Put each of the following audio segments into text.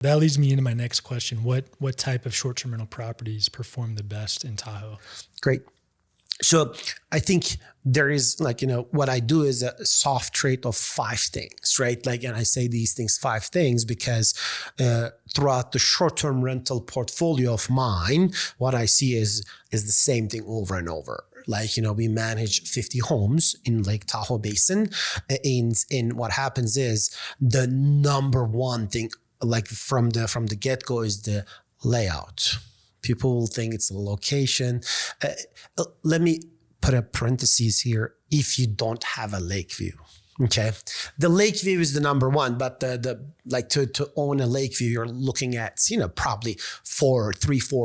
That leads me into my next question. What type of short-term rental properties perform the best in Tahoe? Great. So I think there is what I do is a soft trait of 5 things, right? And I say these things, 5 things, because throughout the short-term rental portfolio of mine, what I see is the same thing over and over. We manage 50 homes in Lake Tahoe Basin. And what happens is the number one thing, from the get-go, is the layout. People will think it's a location. Let me put a parenthesis here. If you don't have a lake view, okay, the lake view is the number one. But to own a lake view, you're looking at probably 4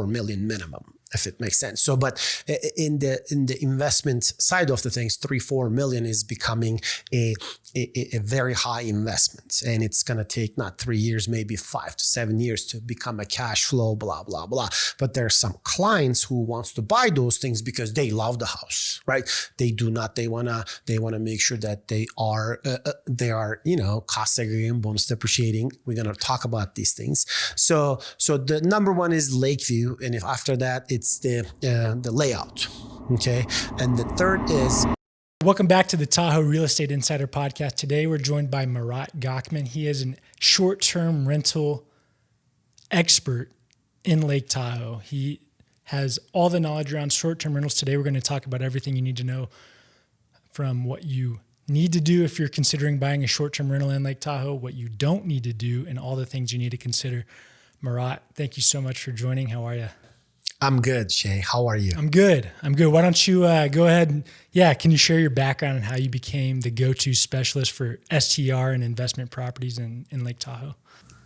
million minimum, if it makes sense. So, but in the investment side of the things, 3-4 million is becoming a very high investment, and it's going to take not 3 years, maybe 5 to 7 years to become a cash flow, blah, blah, blah. But there are some clients who wants to buy those things because they love the house, right? They want to make sure that they are cost segregating, bonus depreciating. We're going to talk about these things. So the number one is lake view. And if after that, it's the layout. Okay. And the third is, welcome back to the Tahoe Real Estate Insider Podcast. Today, we're joined by Murat Gocmen. He is a short-term rental expert in Lake Tahoe. He has all the knowledge around short-term rentals. Today, we're going to talk about everything you need to know, from what you need to do if you're considering buying a short-term rental in Lake Tahoe, what you don't need to do, and all the things you need to consider. Murat, thank you so much for joining. How are you? I'm good, Shay. How are you? I'm good. Why don't you go ahead and, can you share your background and how you became the go-to specialist for STR and investment properties in Lake Tahoe?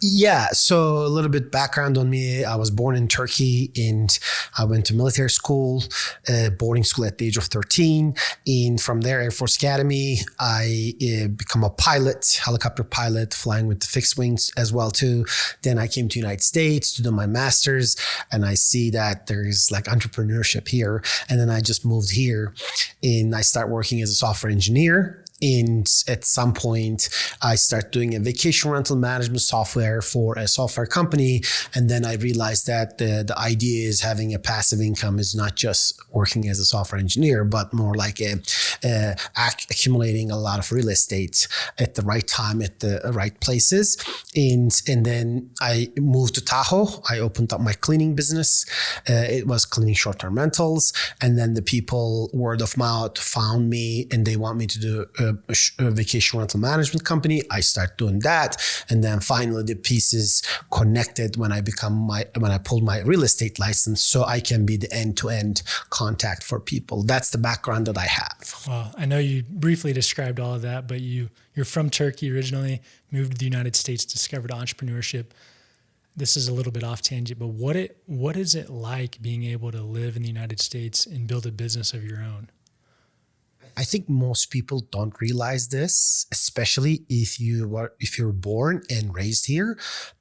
Yeah, so a little bit background on me. I was born in Turkey, and I went to military school, boarding school at the age of 13. And from there, Air Force Academy, I become a pilot, helicopter pilot, flying with the fixed wings as well too. Then I came to the United States to do my master's, and I see that there's entrepreneurship here. And then I just moved here, and I start working as a software engineer. And at some point, I start doing a vacation rental management software for a software company. And then I realized that the idea is having a passive income is not just working as a software engineer, but more like accumulating a lot of real estate at the right time, at the right places. And then I moved to Tahoe. I opened up my cleaning business. It was cleaning short-term rentals. And then the people, word of mouth, found me, and they want me to do a vacation rental management company. I start doing that. And then finally the pieces connected when I pulled my real estate license, so I can be the end-to-end contact for people. That's the background that I have. Well, I know you briefly described all of that, but you're from Turkey originally, moved to the United States, discovered entrepreneurship. This is a little bit off tangent, but what is it like being able to live in the United States and build a business of your own? I think most people don't realize this, especially if you're born and raised here,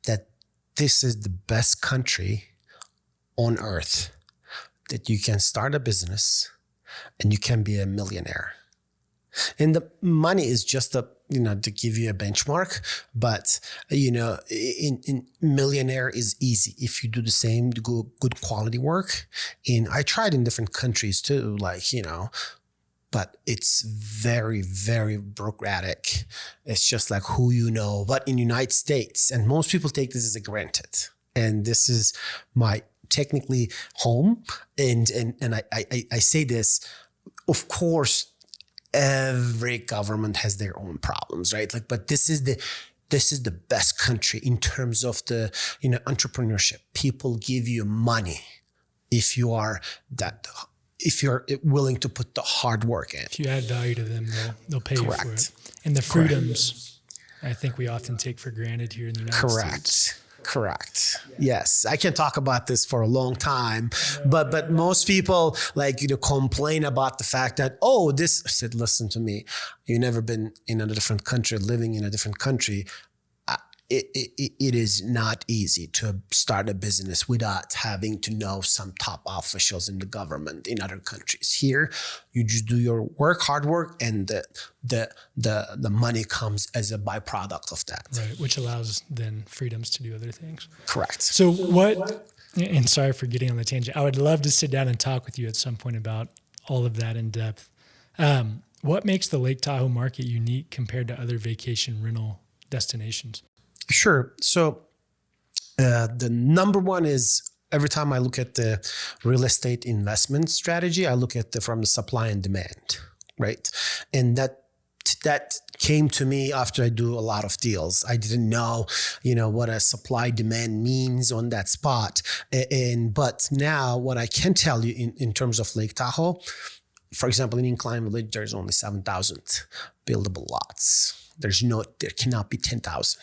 that this is the best country on earth that you can start a business and you can be a millionaire. And the money is just to give you a benchmark, but in millionaire is easy if you do the same good quality work. And I tried in different countries too, but it's very, very bureaucratic. It's just like who you know. But in the United States, and most people take this as a granted, and this is my technically home. And I say this, of course, every government has their own problems, right? But this is the best country in terms of the entrepreneurship. People give you money if you're willing to put the hard work in. If you add value to them, they'll pay you for it. And the freedoms, I think we often take for granted here in the United States. Correct. Yes. I can talk about this for a long time, but most people complain about the fact that, I said, listen to me, you've never been in a different country, living in a different country. it is not easy to start a business without having to know some top officials in the government in other countries. Here, you just do your work, hard work, and the money comes as a byproduct of that. Right, which allows then freedoms to do other things. Correct. So what, and sorry for getting on the tangent, I would love to sit down and talk with you at some point about all of that in depth. What makes the Lake Tahoe market unique compared to other vacation rental destinations? Sure. So the number one is every time I look at the real estate investment strategy, I look at from the supply and demand, right? And that came to me after I do a lot of deals. I didn't know, what a supply demand means on that spot. But now what I can tell you in terms of Lake Tahoe, for example, in Incline Village, there's only 7,000 buildable lots. There cannot be 10,000.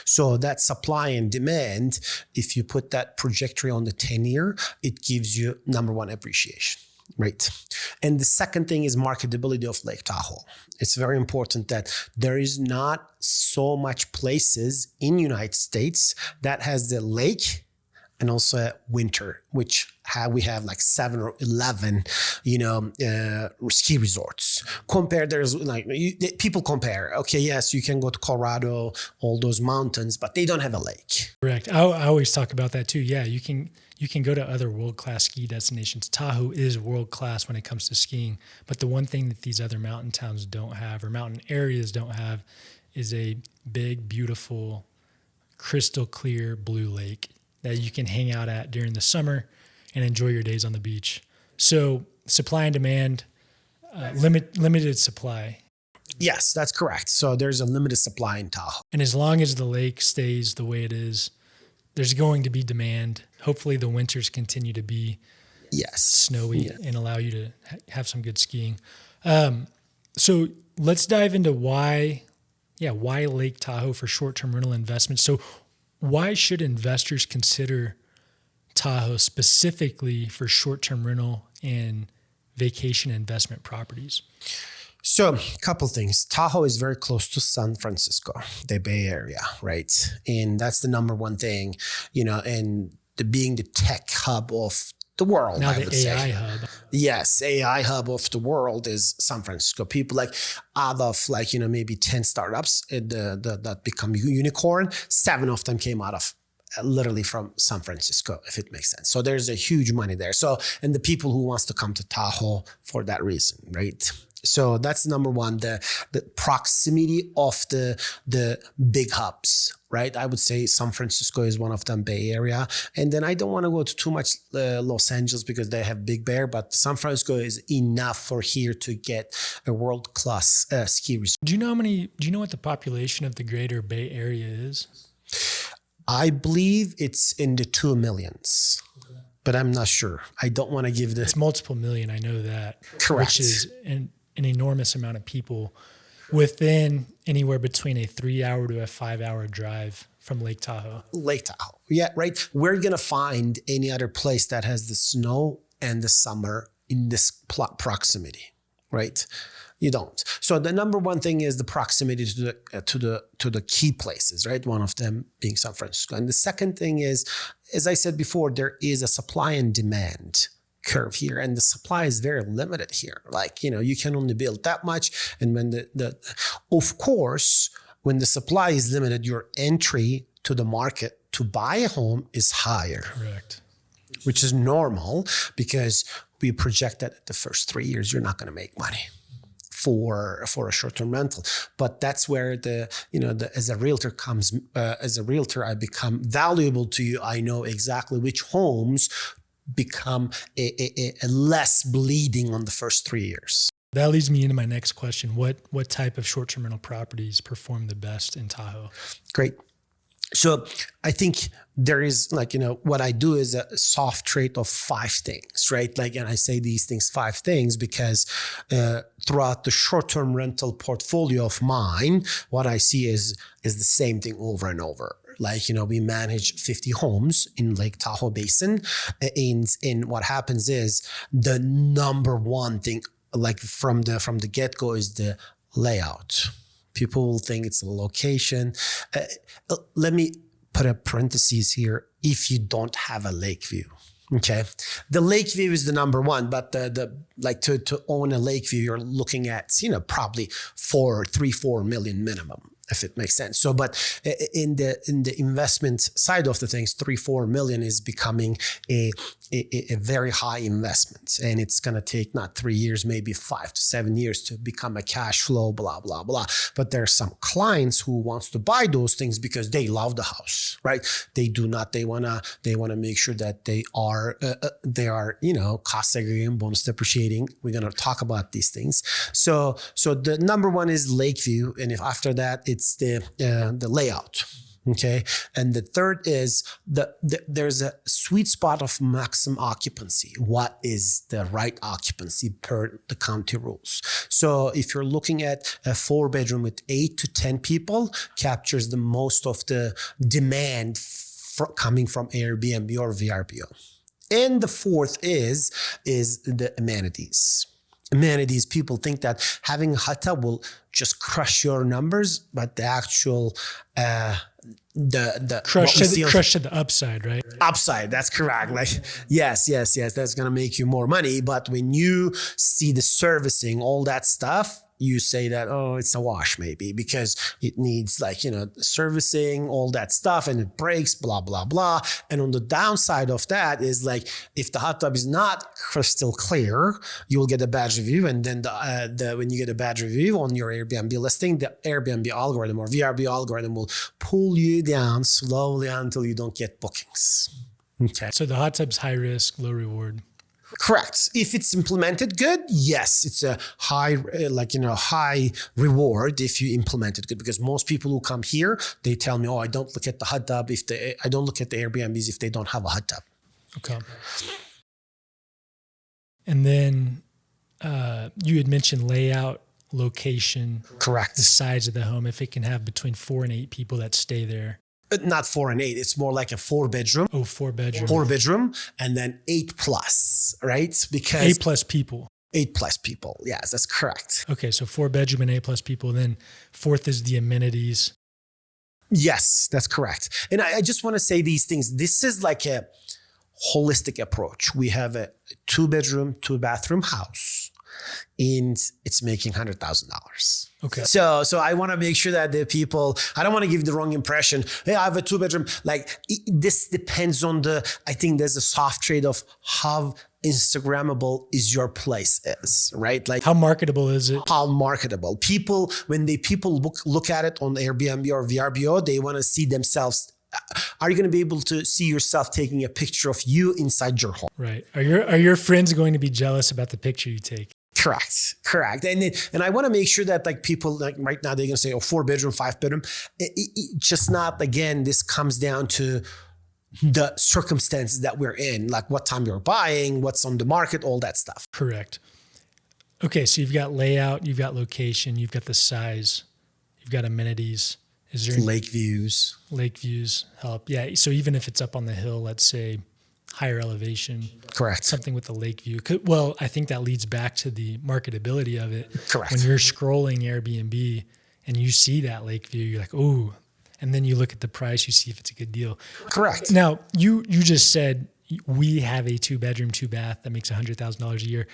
So that supply and demand, if you put that trajectory on the 10-year, it gives you number one, appreciation, right? And the second thing is marketability of Lake Tahoe. It's very important that there is not so much places in United States that has the lake and also winter, which we have like 7 or 11, ski resorts. People compare. Okay, yes, you can go to Colorado, all those mountains, but they don't have a lake. Correct. I always talk about that too. Yeah, you can go to other world-class ski destinations. Tahoe is world-class when it comes to skiing, but the one thing that these other mountain towns don't have, or mountain areas don't have, is a big, beautiful, crystal clear blue lake that you can hang out at during the summer and enjoy your days on the beach. So supply and demand, limited supply. Yes, that's correct. So there's a limited supply in Tahoe. And as long as the lake stays the way it is, there's going to be demand. Hopefully the winters continue to be snowy and allow you to have some good skiing. So let's dive into why Lake Tahoe for short-term rental investments. So why should investors consider Tahoe specifically for short-term rental and vacation investment properties? So a couple things. Tahoe is very close to San Francisco, the Bay Area, right? And that's the number one thing, and being the tech hub of the world. Now I the would AI say. hub. Yes, AI hub of the world is San Francisco. People out of maybe 10 startups that become unicorn, 7 of them came out of literally from San Francisco, if it makes sense. So there's a huge money there. So, and the people who wants to come to Tahoe for that reason, right? So that's number one, the proximity of the big hubs, right? I would say San Francisco is one of them, Bay Area. And then I don't want to go to too much Los Angeles because they have Big Bear, but San Francisco is enough for here to get a world-class ski resort. Do you know what the population of the greater Bay Area is? I believe it's in the 2 millions. But I'm not sure. I don't want to give this. It's multiple million, I know that. Correct. Which is an enormous amount of people within anywhere between a 3-hour to a 5-hour drive from Lake Tahoe. Lake Tahoe. Yeah, right. We're going to find any other place that has the snow and the summer in this proximity, right? You don't. So the number one thing is the proximity to the key places, right? One of them being San Francisco. And the second thing is, as I said before, there is a supply and demand curve here, and the supply is very limited here. You can only build that much. And when of course, when the supply is limited, your entry to the market to buy a home is higher. Correct. Which is normal because we project that the first 3 years, you're not going to make money for a short-term rental. But that's where as a realtor, I become valuable to you. I know exactly which homes become a less bleeding on the first 3 years. That leads me into my next question. What type of short-term rental properties perform the best in Tahoe? Great. So I think there is what I do is a soft trait of 5 things, right? And I say these things, 5 things, because throughout the short-term rental portfolio of mine, what I see is the same thing over and over. We manage 50 homes in Lake Tahoe Basin. And what happens is the number one thing, from the get-go, is the layout. People will think it's a location. Let me put a parenthesis here. If you don't have a lake view. Okay. The lake view is the number one, but to own a lake view, you're looking at, probably 4 million minimum, if it makes sense. So, but in the investment side of the things, 3-4 million is becoming a very high investment, and it's going to take not 3 years, maybe 5 to 7 years to become a cash flow, blah, blah, blah. But there are some clients who wants to buy those things because they love the house, right? They do not, they want to make sure that they are, cost segregating, bonus depreciating. We're going to talk about these things. So the number one is lake view. And if after that, it's the layout. Okay. And the third is there's a sweet spot of maximum occupancy. What is the right occupancy per the county rules? So if you're looking at a 4-bedroom with 8 to 10 people, captures the most of the demand coming from Airbnb or VRBO. And the fourth is the amenities. Amenities, people think that having a hot tub will just crush your numbers, but the actual crush to the upside, right? Upside, that's correct. Like yes, that's gonna make you more money. But when you see the servicing, all that stuff, you say that, oh, it's a wash maybe because it needs servicing, all that stuff, and it breaks, blah, blah, blah. And on the downside of that is if the hot tub is not crystal clear, you will get a bad review. And then when you get a bad review on your Airbnb listing, the Airbnb algorithm or VRB algorithm will pull you down slowly until you don't get bookings. Okay. So the hot tub's high risk, low reward. Correct. If it's implemented good, yes, it's a high reward if you implement it good. Because most people who come here, they tell me, "Oh, I don't look at the hot tub I don't look at the Airbnbs if they don't have a hot tub." Okay. And then you had mentioned layout, location, correct, the size of the home. If it can have between 4 and 8 people that stay there. Not 4 and 8. It's more like a 4-bedroom. Oh, 4-bedroom. 4-bedroom, and then 8+, right? Because 8+ people. 8+ people. Yes, that's correct. Okay, so 4-bedroom and 8+ people. Then fourth is the amenities. Yes, that's correct. And I just want to say these things. This is like a holistic approach. We have a 2-bedroom, 2-bathroom house, and it's making $100,000. Okay. So I want to make sure that the people, I don't want to give the wrong impression. Hey, I have a 2-bedroom. This depends on I think there's a soft trade of how Instagrammable is your place is, right? Like how marketable is it? How marketable. People, when people look at it on Airbnb or VRBO, they want to see themselves. Are you going to be able to see yourself taking a picture of you inside your home? Right. Are your friends going to be jealous about the picture you take? Correct. And I want to make sure that people right now, they're going to say, 4-bedroom, 5-bedroom. It just not, again, this comes down to the circumstances that we're in, like what time you're buying, what's on the market, all that stuff. Correct. Okay. So you've got layout, you've got location, you've got the size, you've got amenities. Is there lake views? Lake views help. Yeah. So even if it's up on the hill, let's say higher elevation. Correct. Something with the lake view. Well, I think that leads back to the marketability of it. Correct. When you're scrolling Airbnb and you see that lake view, you're like, oh, and then you look at the price, you see if it's a good deal. Correct. Now, you just said we have a 2-bedroom, 2-bath that makes $100,000 a year.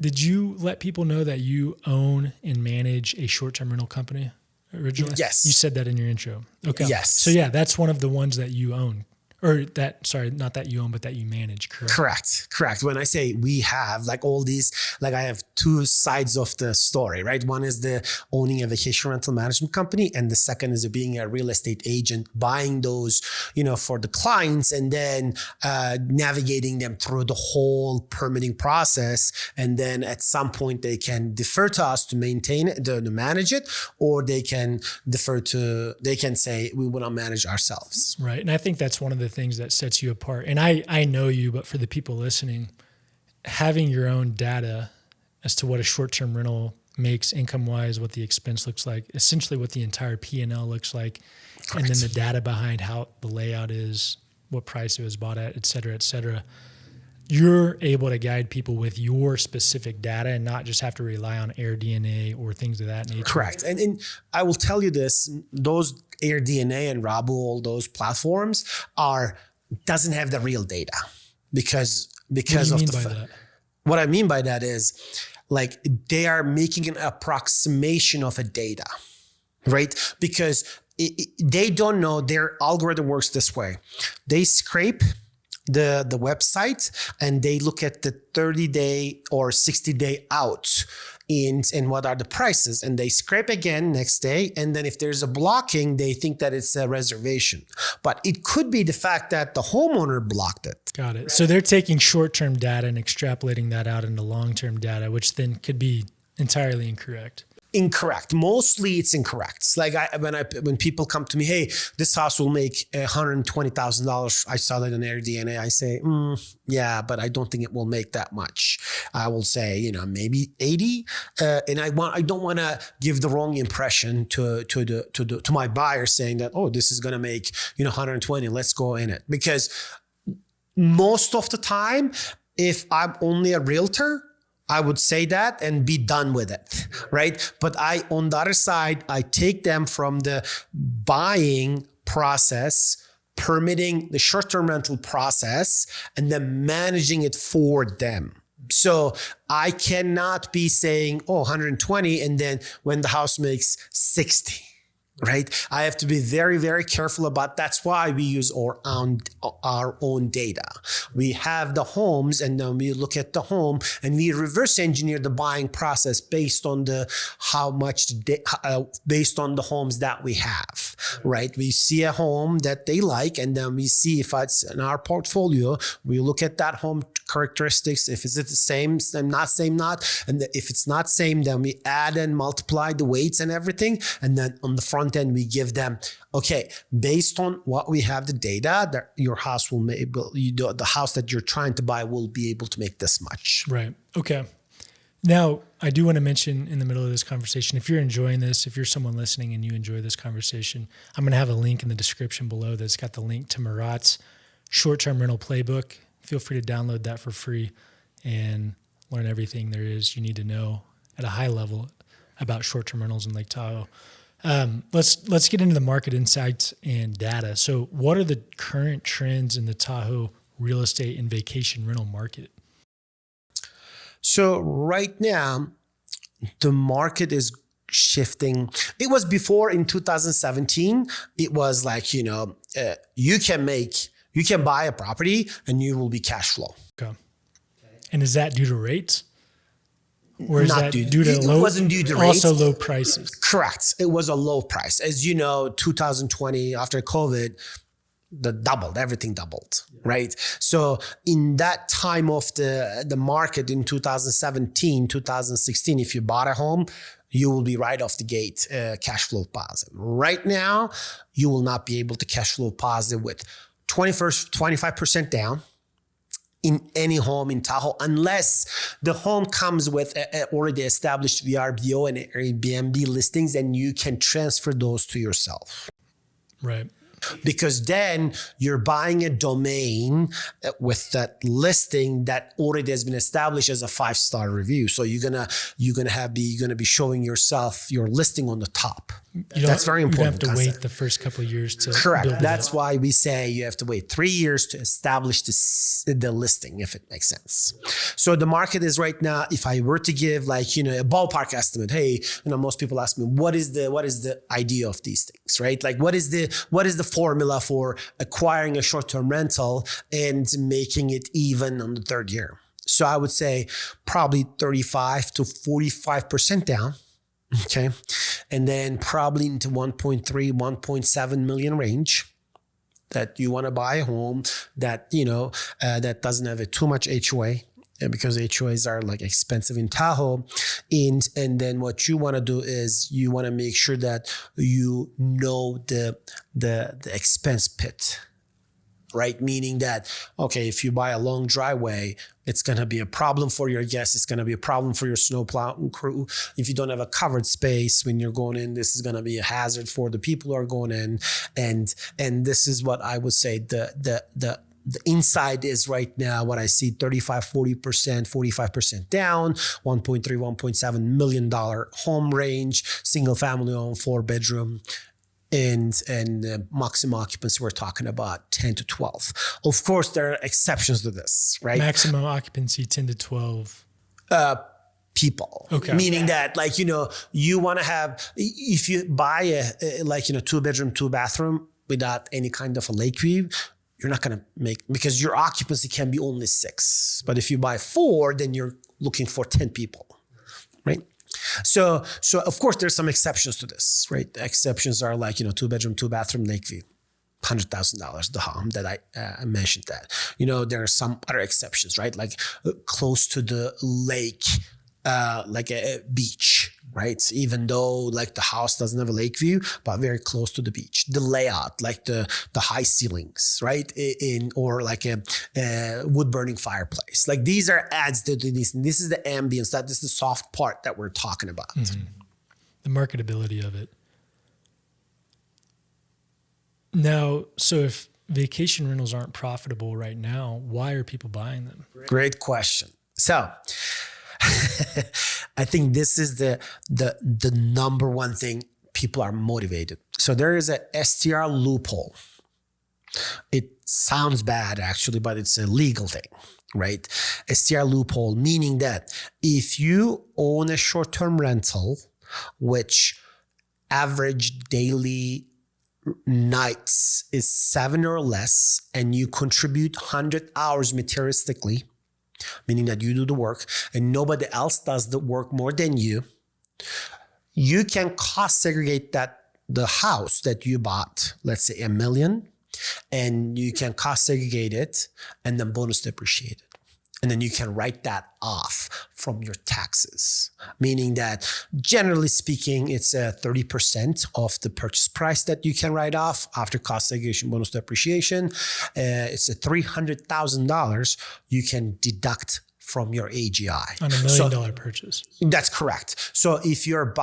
Did you let people know that you own and manage a short-term rental company originally? Yes. You said that in your intro. Okay. Yes. So yeah, that's one of the ones that you own. Or not that you own, but that you manage, correct? Correct. When I say we have all these, I have 2 sides of the story, right? One is the owning a vacation rental management company. And the second is being a real estate agent, buying those, for the clients and then navigating them through the whole permitting process. And then at some point they can defer to us to maintain it, to manage it, or they can say we want to manage ourselves. Right. And I think that's one of the things that sets you apart. And I know you, but for the people listening, having your own data as to what a short-term rental makes income-wise, what the expense looks like, essentially what the entire P&L looks like, correct, and then the data behind how the layout is, what price it was bought at, et cetera, you're able to guide people with your specific data and not just have to rely on AirDNA or things of that nature. Correct. And I will tell you this, those AirDNA and Rabu, all those platforms doesn't have the real data because What do you of mean the by that? What I mean by that is like they are making an approximation of a data, right? Because they don't know, their algorithm works this way. They scrape the website and they look at the 30-day or 60-day out and what are the prices, and they scrape again next day, and then if there's a blocking, they think that it's a reservation, but it could be the fact that the homeowner blocked it. Got it. So they're taking short-term data and extrapolating that out into long-term data, which then could be entirely incorrect. Incorrect. Mostly it's incorrect. It's like when people come to me, hey, this house will make $120,000. I saw that in AirDNA. I say, yeah, but I don't think it will make that much. I will say, maybe 80. And I don't want to give the wrong impression to my buyer saying that, oh, this is going to make 120. Let's go in it, because most of the time, if I'm only a realtor, I would say that and be done with it, right? But on the other side, I take them from the buying process, permitting the short-term rental process, and then managing it for them. So I cannot be saying, 120, and then when the house makes 60. Right? I have to be very, very careful about. That's why we use our own data. We have the homes, and then we look at the home, and we reverse engineer the buying process based on based on the homes that we have. Right? We see a home that they like, and then we see if it's in our portfolio. We look at that home characteristics. If it's the same, not, and if it's not same, then we add and multiply the weights and everything, and then on the front end we give them, okay, based on what we have the data, that your house will the house that you're trying to buy will be able to make this much. Right. Okay. Now, I do want to mention in the middle of this conversation, if you're enjoying this, if you're someone listening and you enjoy this conversation, I'm going to have a link in the description below that's got the link to Murat's short-term rental playbook. Feel free to download that for free and learn everything there is you need to know at a high level about short-term rentals in Lake Tahoe. Let's get into the market insights and data. So what are the current trends in the Tahoe real estate and vacation rental market? So right now, the market is shifting. It was before in 2017, it was like, you can buy a property and you will be cash flow. Okay. And is that due to rates? Or is Not that due to it low, wasn't due to rates. also low prices? Correct. It was a low price. As you know, 2020, after COVID, everything doubled, right? So in that time of the market in 2017, 2016, if you bought a home, you will be right off the gate cash flow positive. Right now, you will not be able to cash flow positive with 25% down in any home in Tahoe, unless the home comes with already established VRBO and Airbnb listings, and you can transfer those to yourself. Right. Because then you're buying a domain with that listing that already has been established as a 5-star review. So you're gonna be showing yourself your listing on the top. That's very important. You have to wait the first couple of years to correct. build it That's up. why we say you have to wait 3 years to establish the listing, if it makes sense. So the market is right now, if I were to give a ballpark estimate, hey, most people ask me, what is the idea of these things, right? Like what is the formula for acquiring a short-term rental and making it even on the third year? So I would say probably 35 to 45% down. Okay. And then probably into 1.3, 1.7 million range that you want to buy a home that, that doesn't have too much HOA, because HOAs are like expensive in Tahoe. And then what you want to do is you want to make sure that you know the expense pit, right? Meaning that, okay, if you buy a long driveway, it's going to be a problem for your guests. It's going to be a problem for your snowplow crew. If you don't have a covered space when you're going in, this is going to be a hazard for the people who are going in. And this is what I would say the the inside is right now what I see 35, 40%, 45% down, $1.3, $1.7 million home range, single family home, 4-bedroom. And maximum occupancy, we're talking about 10 to 12. Of course, there are exceptions to this, right? Maximum occupancy 10 to 12. People. Okay. Meaning that, like, you want to have, if you buy a 2-bedroom, 2-bathroom without any kind of a lake view, you're not going to make, because your occupancy can be only 6. But if you buy 4, then you're looking for 10 people, right? So of course, there's some exceptions to this, right? The exceptions are like, 2-bedroom, 2-bathroom, lake view, $100,000, the home that I mentioned that. There are some other exceptions, right? Like close to the lake, like a beach, right? Even though like the house doesn't have a lake view, but very close to the beach. The layout, like the high ceilings, right? Or like a wood burning fireplace. Like these are adds to this. And this is the ambience. This is the soft part that we're talking about. Mm-hmm. The marketability of it. Now, so if vacation rentals aren't profitable right now, why are people buying them? Great question. So I think this is the number one thing people are motivated. So there is a STR loophole. It sounds bad actually, but it's a legal thing, right? STR loophole, meaning that if you own a short-term rental, which average daily nights is 7 or less, and you contribute 100 hours materialistically, meaning that you do the work and nobody else does the work more than you, you can cost segregate the house that you bought, let's say $1 million, and you can cost segregate it and then bonus depreciate it. And then you can write that off from your taxes, meaning that generally speaking, it's 30% of the purchase price that you can write off after cost segregation, bonus depreciation. It's a $300,000 you can deduct from your AGI on $1 million purchase. That's correct. So if your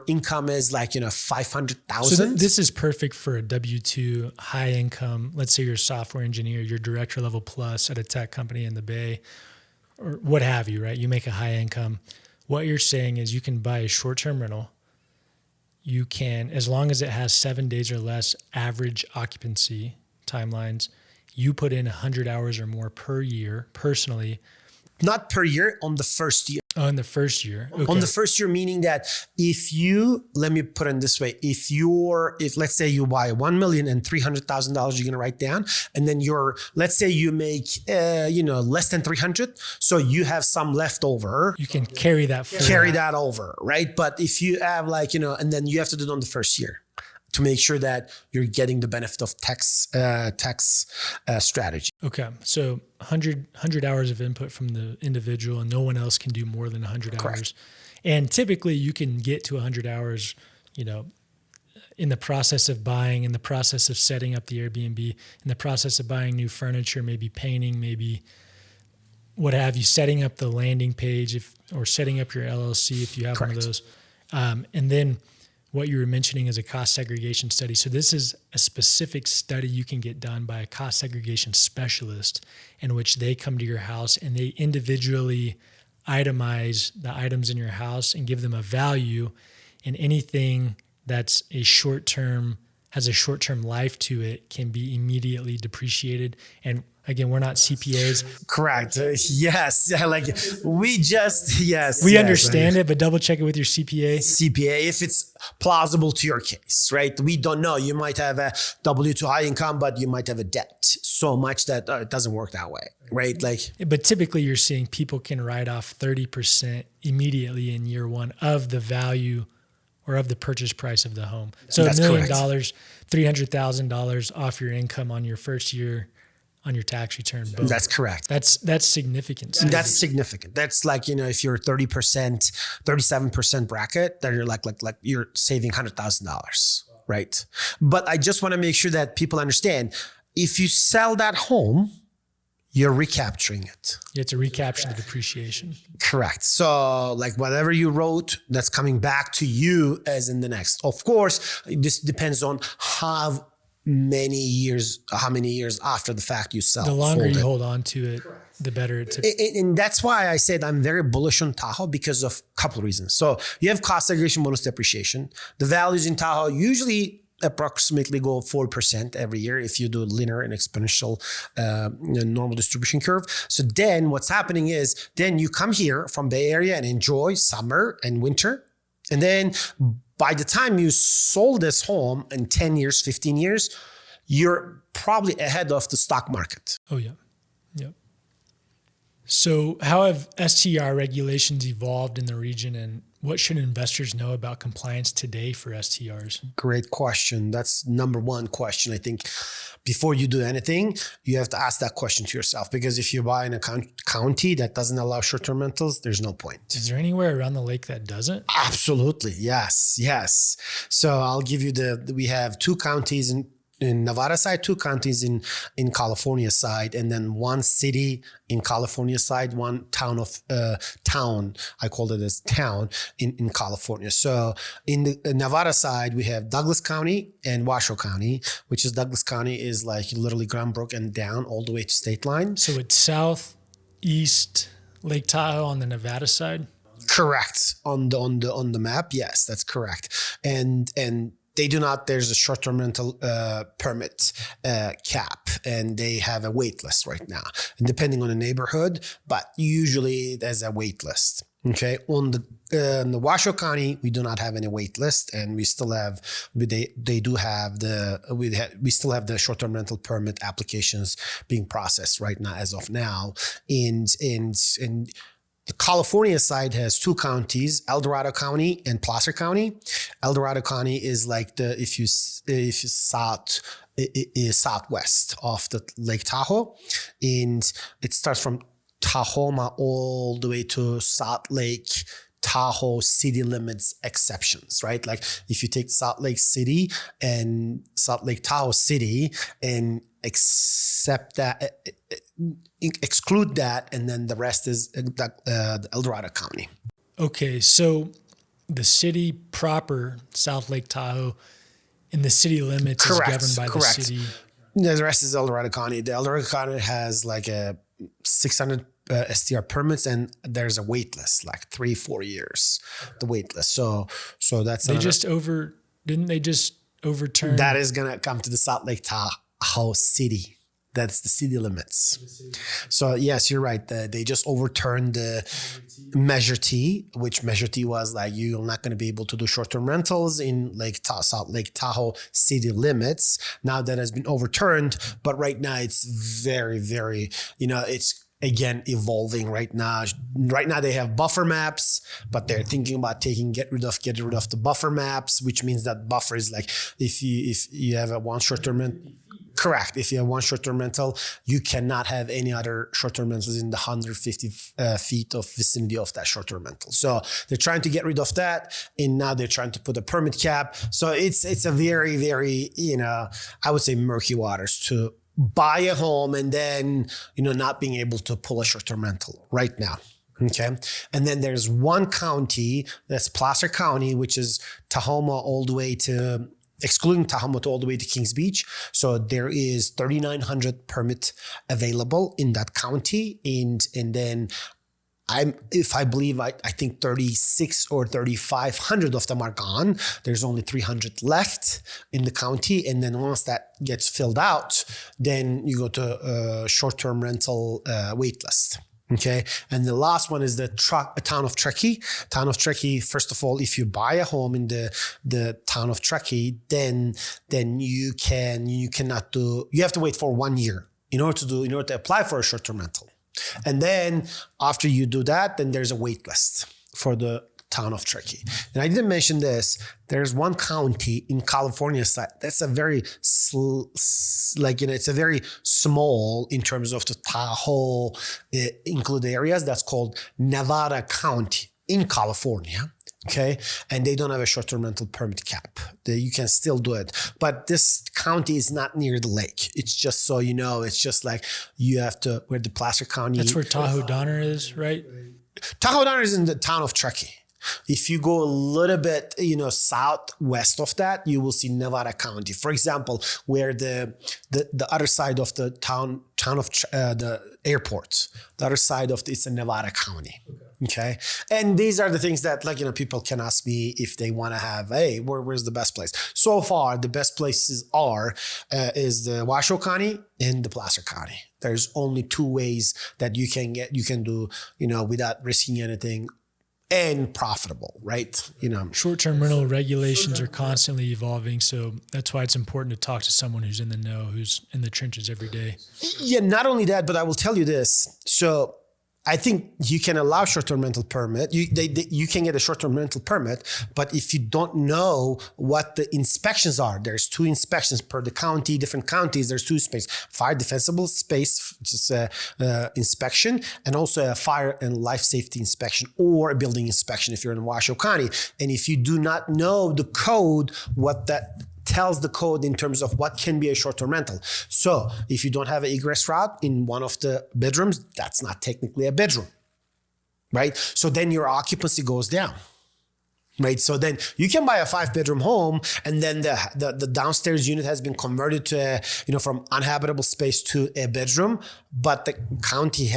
income is like 500,000, so this is perfect for a W-2 high income. Let's say you're a software engineer, you're director level plus at a tech company in the Bay, or what have you, right? You make a high income. What you're saying is you can buy a short-term rental. You can, as long as it has 7 days or less average occupancy timelines, you put in 100 hours or more per year personally. Not per year, on the first year. Oh, in the first year. Okay. On the first year, meaning that let me put it this way, if let's say you buy $1 million and $300,000 you're going to write down, and then let's say you make, less than 300. So you have some left over. You can carry that forward. Carry that over, right? But if you have and then you have to do it on the first year to make sure that you're getting the benefit of tax strategy. Okay. So 100 hours of input from the individual, and no one else can do more than 100 Correct. hours. And typically you can get to 100 hours, in the process of buying, in the process of setting up the Airbnb, in the process of buying new furniture, maybe painting, maybe what have you, setting up the landing page or setting up your LLC if you have Correct. one of those. And then what you were mentioning is a cost segregation study. So this is a specific study you can get done by a cost segregation specialist, in which they come to your house and they individually itemize the items in your house and give them a value, and anything that's has a short-term life to it can be immediately depreciated. And again, we're not CPAs. Correct. Yes. We understand it, but double check it with your CPA. CPA, if it's plausible to your case, right? We don't know. You might have a W-2 high income, but you might have a debt so much that it doesn't work that way, right? But typically you're seeing people can write off 30% immediately in year one of the value or of the purchase price of the home. So $1 million, $300,000 off your income on your first year on your tax return. Boom. That's correct. That's significant. That's significant. That's if you're 30%, 37% bracket, then you're like you're saving $100,000, right? But I just want to make sure that people understand, if you sell that home, you're recapturing it. You have to recapture the depreciation. Correct. So whatever you wrote, that's coming back to you as in the next. Of course, this depends on how many years, how many years after the fact you sell. The longer sold you it. hold on to it, the better it's. And that's why I said I'm very bullish on Tahoe because of a couple of reasons. So you have cost segregation, bonus depreciation. The values in Tahoe usually approximately go 4% every year if you do linear and exponential normal distribution curve. So then what's happening is then you come here from Bay Area and enjoy summer and winter. And then by the time you sold this home in 10 years, 15 years, you're probably ahead of the stock market. Oh, yeah. Yep. So how have STR regulations evolved in the region, and what should investors know about compliance today for STRs? Great question. That's number one question. I think before you do anything, you have to ask that question to yourself, because if you buy in a county that doesn't allow short-term rentals, there's no point. Is there anywhere around the lake that doesn't? Absolutely. Yes. So I'll give you we have 2 counties in Nevada side, 2 counties in California side, and then 1 city in California side, 1 town I called it as town in California. So in the Nevada side, we have Douglas County and Washoe County, which is Douglas County is like literally Grand Brook and down all the way to state line. So it's southeast Lake Tahoe on the Nevada side? Correct. On the map, yes, that's correct. And they do not, there's a short-term rental permit cap, and they have a wait list right now, and depending on the neighborhood, but usually there's a wait list. Okay. On in the Washoe County, we do not have any wait list, and we still have, they do have we still have the short-term rental permit applications being processed right now as of now. And the California side has 2 counties, El Dorado County and Placer County. El Dorado County is like if you southwest of the Lake Tahoe, and it starts from Tahoma all the way to Salt Lake Tahoe city limits exceptions, right? Like if you take Salt Lake City and Salt Lake Tahoe City and exclude that, and then the rest is El Dorado County. Okay, so the city proper, South Lake Tahoe, in the city limits is governed by the city. The rest is El Dorado County. The El Dorado County has like a 600 STR permits, and there's a wait list, like 3-4 years, the wait list. So that's didn't they just overturn? That is gonna come to the Salt Lake Tahoe city. That's the city limits. So yes, you're right. They just overturned the Measure T, which Measure T was like, you're not going to be able to do short-term rentals in Salt Lake Tahoe city limits. Now that has been overturned, but right now it's very, very, it's again evolving right now. Right now they have buffer maps, but they're thinking about get rid of the buffer maps, which means that buffer is like if you have one short-term rental. Correct. If you have one short-term rental, you cannot have any other short-term rentals in the 150 feet of vicinity of that short-term rental. So they're trying to get rid of that, and now they're trying to put a permit cap. So it's a very, very, I would say murky waters to buy a home and then, not being able to pull a short-term rental right now. Okay. And then there's one county, that's Placer County, which is Tahoma all the way to, excluding Tahoma all the way to Kings Beach. So there is 3,900 permit available in that county. And then I think 36 or 3,500 of them are gone. There's only 300 left in the county. And then once that gets filled out, then you go to a short-term rental wait list. Okay. And the last one is the town of Truckee. Town of Truckee, first of all, if you buy a home in the town of Truckee, then you have to wait for 1 year in order to apply for a short-term rental. And then after you do that, then there's a wait list for the town of Truckee. And I didn't mention this. There's one county in California side that's a very it's a very small in terms of the Tahoe included areas. That's called Nevada County in California. Okay. And they don't have a short-term rental permit cap. You can still do it. But this county is not near the lake. It's just so you know, it's just like you have to, where the Placer County. That's where Tahoe Donner is, right? Tahoe Donner is in the town of Truckee. If you go a little bit, southwest of that, you will see Nevada County. For example, where the other side of the town of the airport, the other side of it's in Nevada County. Okay. And these are the things that people can ask me if they want to have, hey, where's the best place? So far, the best places is the Washoe County and the Placer County. There's only two ways that you can do, without risking anything and profitable, right? Short-term rental regulations are constantly evolving, so that's why it's important to talk to someone who's in the know, who's in the trenches every day. Yeah, not only that, but I will tell you this. So I think you can allow short-term rental permit. You can get a short-term rental permit, but if you don't know what the inspections are, there's 2 inspections per the county, different counties. There's 2 spaces: fire defensible space, which is inspection, and also a fire and life safety inspection or a building inspection if you're in Washoe County. And if you do not know the code, what that tells the code in terms of what can be a short-term rental. So if you don't have an egress route in one of the bedrooms, that's not technically a bedroom, right? So then your occupancy goes down, right? So then you can buy a 5-bedroom home, and then the downstairs unit has been converted to from uninhabitable space to a bedroom, but the county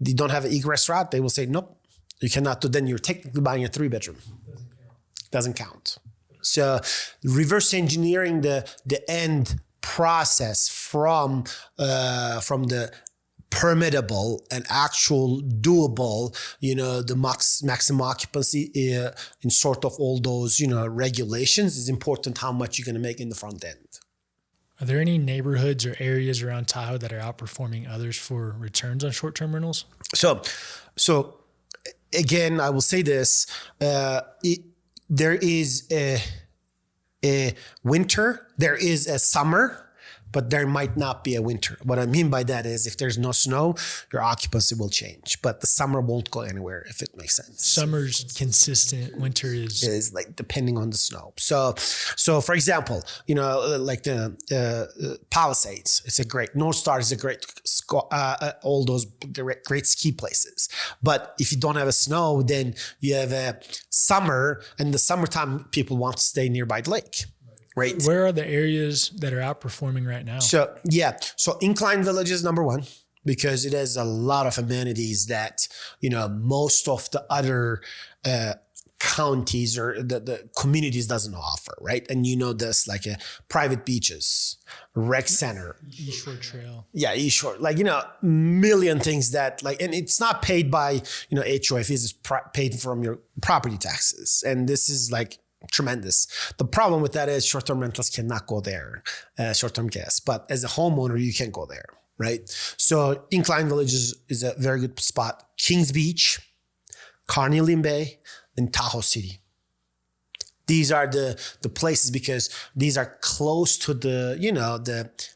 they don't have an egress route. They will say, nope, you cannot do. Then you're technically buying a 3-bedroom. Doesn't count. So reverse engineering the end process from the permittable and actual doable, the maximum occupancy in sort of all those, regulations is important. How much you're going to make in the front end. Are there any neighborhoods or areas around Tahoe that are outperforming others for returns on short-term rentals? So again, I will say this. There is a winter, there is a summer, but there might not be a winter. What I mean by that is if there's no snow, your occupancy will change, but the summer won't go anywhere, if it makes sense. Summer's consistent, winter is like depending on the snow. So for example, like the Palisades, it's a great, North Star is a great, all those great ski places. But if you don't have a snow, then you have a summer, and the summertime people want to stay nearby the lake. Right. Where are the areas that are outperforming right now? So Incline Village is number 1 because it has a lot of amenities that, most of the other counties or the communities doesn't offer, right? And this, like private beaches, rec center. East Shore Trail. Yeah, East Shore. Million things that and it's not paid by, HOA fees, it's paid from your property taxes. And this is tremendous. The problem with that is short-term rentals cannot go there, short-term guests. But as a homeowner, you can go there, right? So Incline Village is a very good spot. Kings Beach, Carnelian Bay, and Tahoe City. These are the places because these are close to the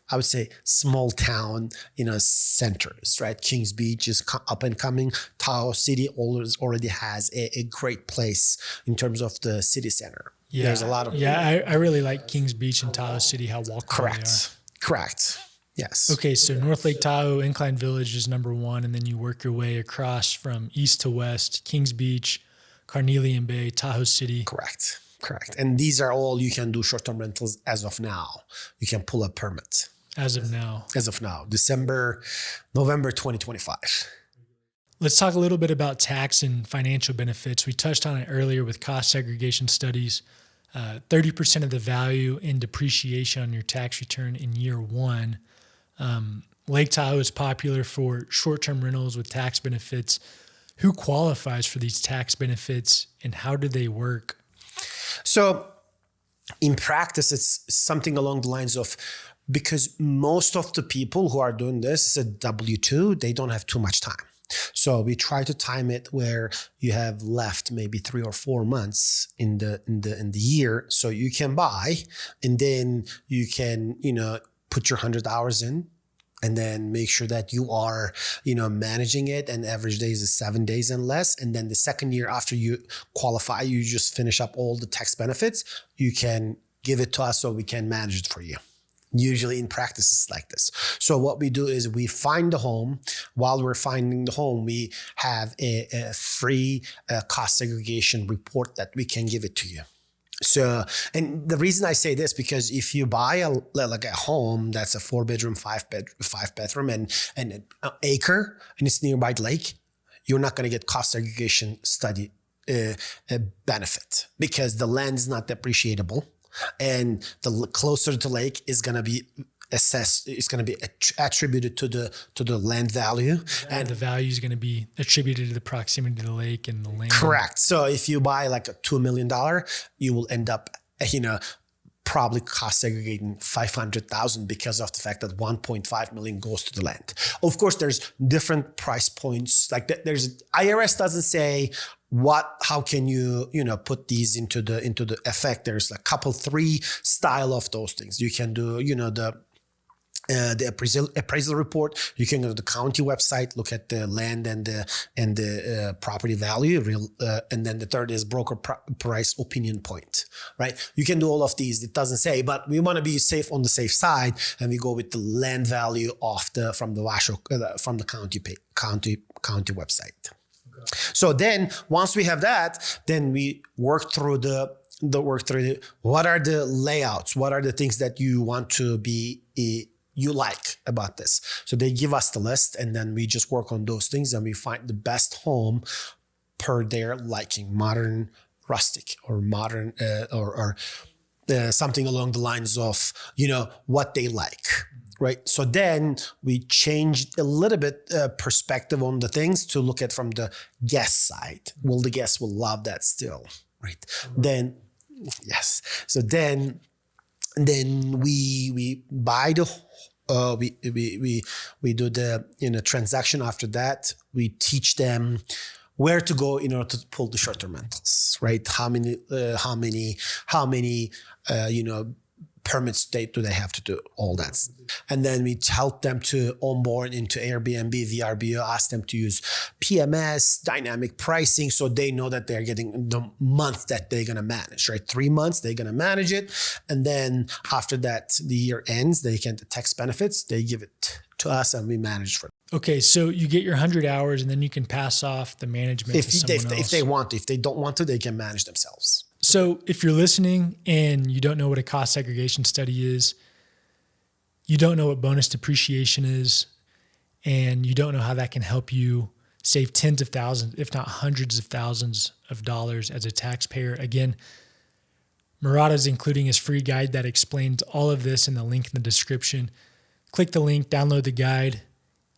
I would say small town, centers, right? Kings Beach is up and coming. Tahoe City already has a great place in terms of the city center. Yeah. There's a lot of... Yeah, I really like Kings Beach and Tahoe City, how walkable they are. Correct. Yes. Okay, so North Lake Tahoe, Incline Village is number 1, and then you work your way across from east to west, Kings Beach, Carnelian Bay, Tahoe City. Correct. And these are all you can do short-term rentals as of now. You can pull a permit. As of now, November 2025. Let's talk a little bit about tax and financial benefits. We touched on it earlier with cost segregation studies. 30% of the value in depreciation on your tax return in year 1. Lake Tahoe is popular for short-term rentals with tax benefits. Who qualifies for these tax benefits and how do they work? So in practice, it's something along the lines of, because most of the people who are doing this is a W-2, they don't have too much time. So we try to time it where you have left maybe 3 or 4 months in the year, so you can buy, and then you can put your 100 hours in, and then make sure that you are managing it, and average days is 7 days and less. And then the second year after you qualify, you just finish up all the tax benefits. You can give it to us so we can manage it for you. Usually in practices like this. So what we do is we find the home. While we're finding the home, we have a free cost segregation report that we can give it to you. So, and the reason I say this, because if you buy a home that's a 4-bedroom, 5-bathroom and an acre, and it's nearby the lake, you're not going to get cost segregation study benefit, because the land is not depreciable, and the closer to the lake is going to be assessed. It's going to be attributed to the land value, and the value is going to be attributed to the proximity to the lake and the land. Correct. So if you buy like a $2 million, you will end up, probably cost segregating $500,000 because of the fact that $1.5 million goes to the land. Of course, there's different price points. Like there's IRS doesn't say how can you put these into the effect. There's a couple, 3 style of those things. You can do the appraisal report. You can go to the county website, look at the land and the property value, and then the third is broker price opinion point, right? You can do all of these. It doesn't say, but we want to be safe on the safe side, and we go with the land value from the county website. Okay. So then once we have that, then we work through what are the layouts, what are the things that you want to be you like about this. So they give us the list, and then we just work on those things, and we find the best home per their liking, modern, rustic, or modern, or something along the lines of, what they like, right? So then we changed a little bit perspective on the things to look at from the guest side. Well, the guests will love that still, right? Mm-hmm. Then, yes. So then we buy the we do the transaction. After that, we teach them where to go in order to pull the short-term rentals, right? How many permits do they have to do, all that. And then we help them to onboard into Airbnb, VRBO, ask them to use PMS, dynamic pricing, so they know that they're getting the month that they're going to manage, right? 3 months, they're going to manage it. And then after that, the year ends, they get the tax benefits, they give it to us, and we manage for them. Okay, so you get your 100 hours, and then you can pass off the management to someone else. If they want to. If they don't want to, they can manage themselves. So if you're listening and you don't know what a cost segregation study is, you don't know what bonus depreciation is, and you don't know how that can help you save tens of thousands, if not hundreds of thousands of dollars as a taxpayer. Again, Murat is including his free guide that explains all of this in the link in the description. Click the link, download the guide,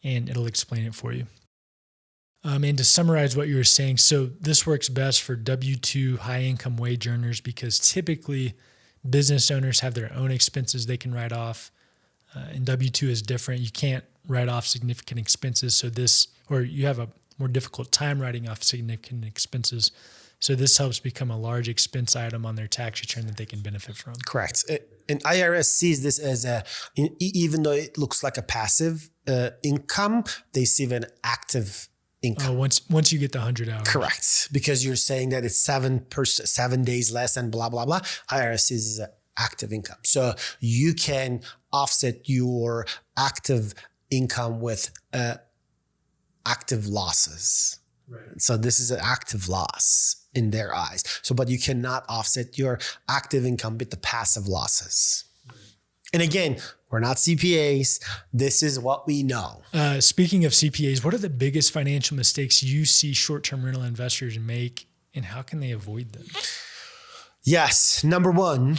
and it'll explain it for you. And to summarize what you were saying, so this works best for W-2 high-income wage earners, because typically business owners have their own expenses they can write off. And W-2 is different. You can't write off significant expenses. Or you have a more difficult time writing off significant expenses. So this helps become a large expense item on their tax return that they can benefit from. Correct. And IRS sees this as even though it looks like a passive income, they see an active income. Once you get the 100 hours. Correct. Because you're saying that it's 7 days less and blah, blah, blah. IRS is active income. So you can offset your active income with active losses. Right. So this is an active loss in their eyes. So, but you cannot offset your active income with the passive losses. And again, we're not CPAs. This is what we know. Speaking of CPAs, what are the biggest financial mistakes you see short-term rental investors make, and how can they avoid them? Yes. Number one,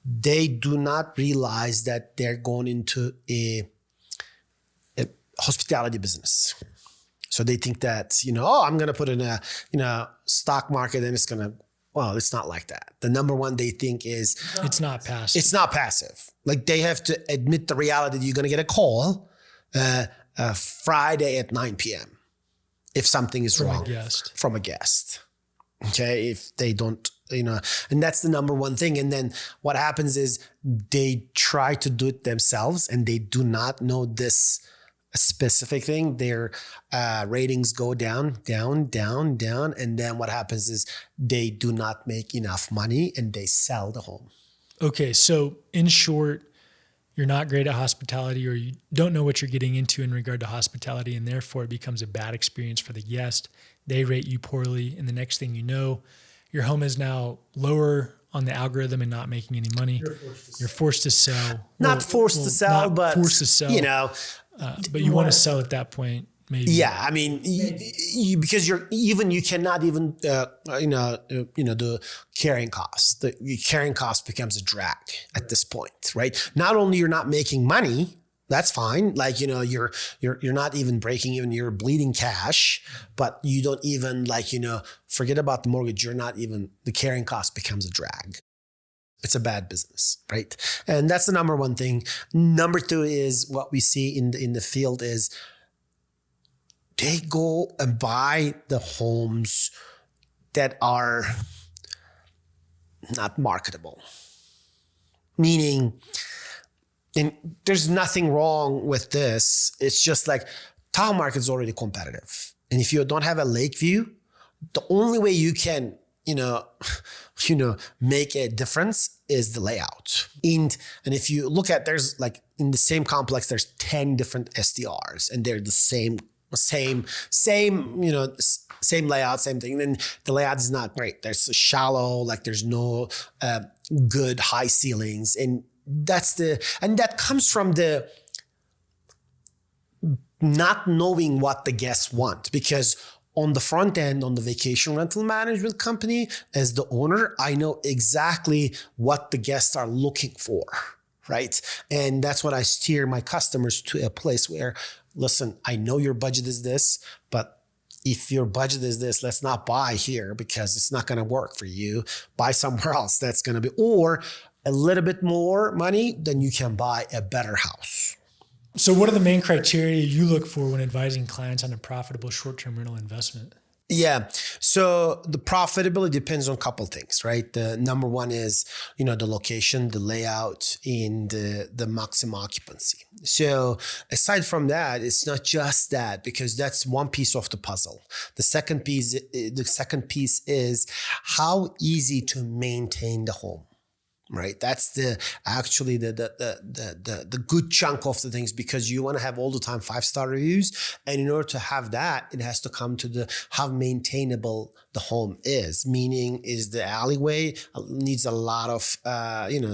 they do not realize that they're going into a hospitality business. So they think that, I'm going to put in a stock market and it's going to, well, it's not like that. The number one they think is it's not passive. It's not passive. Like they have to admit the reality that you're going to get a call Friday at 9 p.m. if something is wrong from a guest. Okay. If they don't, and that's the number one thing. And then what happens is they try to do it themselves and they do not know this specific thing. Their ratings go down. And then what happens is they do not make enough money and they sell the home. Okay. So in short, you're not great at hospitality, or you don't know what you're getting into in regard to hospitality, and therefore it becomes a bad experience for the guest. They rate you poorly, and the next thing you know, your home is now lower on the algorithm and not making any money. You're forced to sell. Not forced to sell, but forced to sell. But you want to sell at that point, maybe. Yeah, I mean, because you cannot even the carrying cost. The carrying cost becomes a drag at this point, right? Not only you're not making money. That's fine. Like, you're not even breaking even, you're bleeding cash, but you don't even forget about the mortgage. You're not even, the carrying cost becomes a drag. It's a bad business, right? And that's the number one thing. Number two is what we see in the field is they go and buy the homes that are not marketable. Meaning, and there's nothing wrong with this. It's just like Tahoe market is already competitive. And if you don't have a lake view, the only way you can, make a difference is the layout. And if you look at, there's like in the same complex, there's 10 different STRs and they're the same layout, same thing. And then the layout is not great. There's shallow, like there's no good high ceilings. And that comes from the not knowing what the guests want, because on the front end, on the vacation rental management company, as the owner, I know exactly what the guests are looking for, right? And that's what I steer my customers to, a place where, listen, I know your budget is this, but if your budget is this, let's not buy here because it's not going to work for you. Buy somewhere else. That's going to be, or a little bit more money, then you can buy a better house. So what are the main criteria you look for when advising clients on a profitable short-term rental investment? Yeah. So the profitability depends on a couple things, right? The number one is, the location, the layout, and the maximum occupancy. So aside from that, it's not just that, because that's one piece of the puzzle. The second piece is how easy to maintain the home. Right. That's the good chunk of the things, because you want to have all the time 5-star reviews. And in order to have that, it has to come to how maintainable the home is, meaning is the alleyway needs a lot of,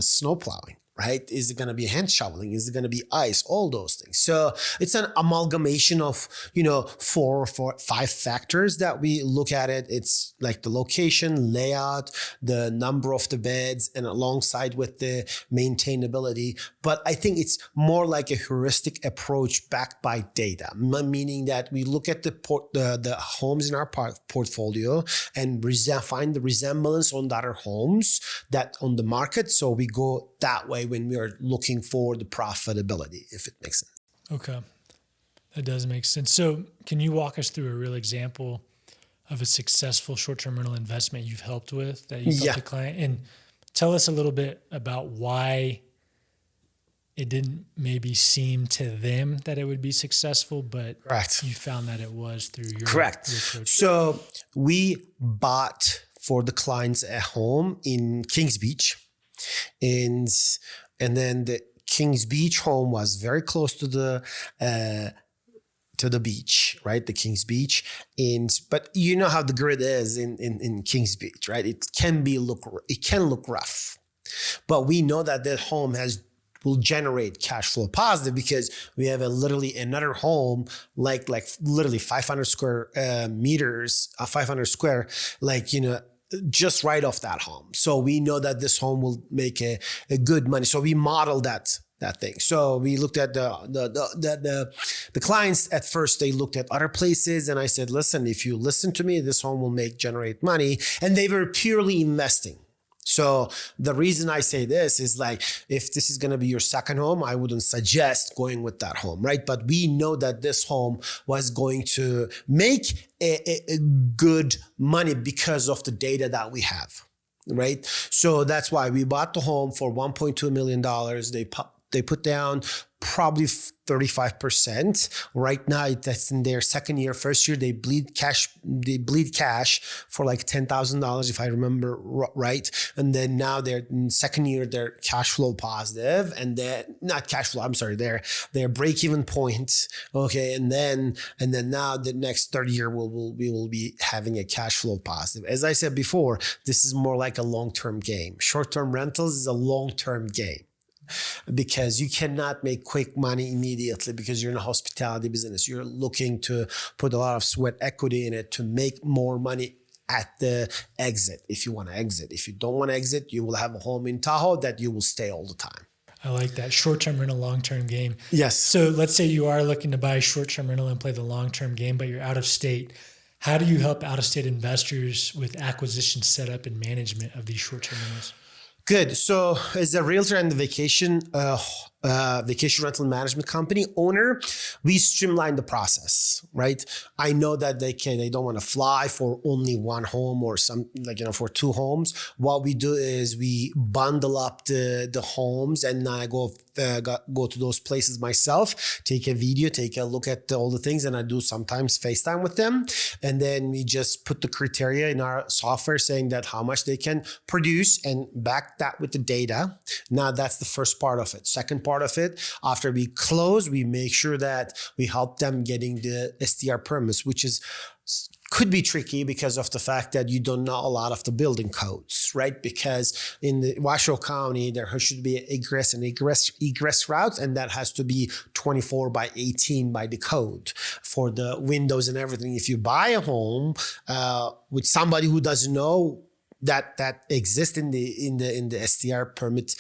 snow plowing. Right? Is it going to be hand shoveling? Is it going to be ice? All those things. So it's an amalgamation of, 4 or 5 factors that we look at it. It's like the location, layout, the number of the beds, and alongside with the maintainability. But I think it's more like a heuristic approach backed by data, meaning that we look at the homes in our portfolio and find the resemblance on the other homes that on the market. So we go that way when we are looking for the profitability, if it makes sense. Okay. That does make sense. So can you walk us through a real example of a successful short-term rental investment you've helped with that you helped a client? And tell us a little bit about why it didn't maybe seem to them that it would be successful, but Correct. You found that it was through your Correct. Your approach. So we bought for the clients a home in Kings Beach. And then the Kings Beach home was very close to the beach, right? The Kings Beach. But you know how the grid is in Kings Beach, right? It can look rough, but we know that home will generate cash flow positive, because we have literally another home, like literally 500 square meters, 500 square, just right off that home. So we know that this home will make a good money. So we modeled that thing. So we looked at the clients. At first, they looked at other places, and I said, listen, if you listen to me, this home will generate money. And they were purely investing. So the reason I say this is, if this is going to be your second home, I wouldn't suggest going with that home, right? But we know that this home was going to make a good money because of the data that we have, right? So that's why we bought the home for $1.2 million. They They put down probably 35%. Right now, that's in their second year. First year, they bleed cash. They bleed cash for like $10,000, if I remember right. And then now they're in second year, they're cash flow positive, and then not cash flow. I'm sorry, they're break even point. Okay, and then now the next third year we will be having a cash flow positive. As I said before, this is more like a long-term game. Short-term rentals is a long-term game, because you cannot make quick money immediately, because you're in a hospitality business. You're looking to put a lot of sweat equity in it to make more money at the exit, if you want to exit. If you don't want to exit, you will have a home in Tahoe that you will stay all the time. I like that. Short-term rental, long-term game. Yes. So let's say you are looking to buy a short-term rental and play the long-term game, but you're out of state. How do you help out-of-state investors with acquisition, setup, and management of these short-term rentals? Good. So as a realtor and the vacation rental management company owner, we streamline the process, right? I know that they don't want to fly for only one home or for two homes. What we do is we bundle up the homes, and I go to those places myself, take a video, take a look at all the things, and I do sometimes FaceTime with them. And then we just put the criteria in our software saying that how much they can produce, and back that with the data. Now that's the first part of it. Second part of it, after we close, we make sure that we help them getting the STR permits, which could be tricky because of the fact that you don't know a lot of the building codes, right? Because in the Washoe County, there should be egress and egress routes, and that has to be 24 by 18 by the code for the windows and everything. If you buy a home with somebody who doesn't know that exists in the STR permit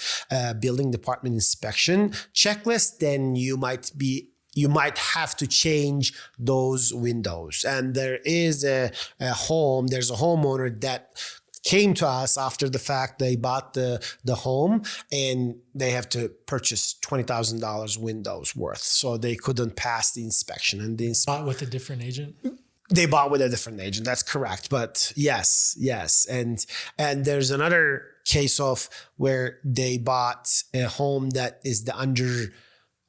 building department inspection checklist, then you might have to change those windows. And there's a homeowner that came to us after the fact. They bought the home, and they have to purchase $20,000 windows worth, so they couldn't pass the inspection. And Bought with a different agent? They bought with a different agent. That's correct. But yes. And there's another case of where they bought a home that is under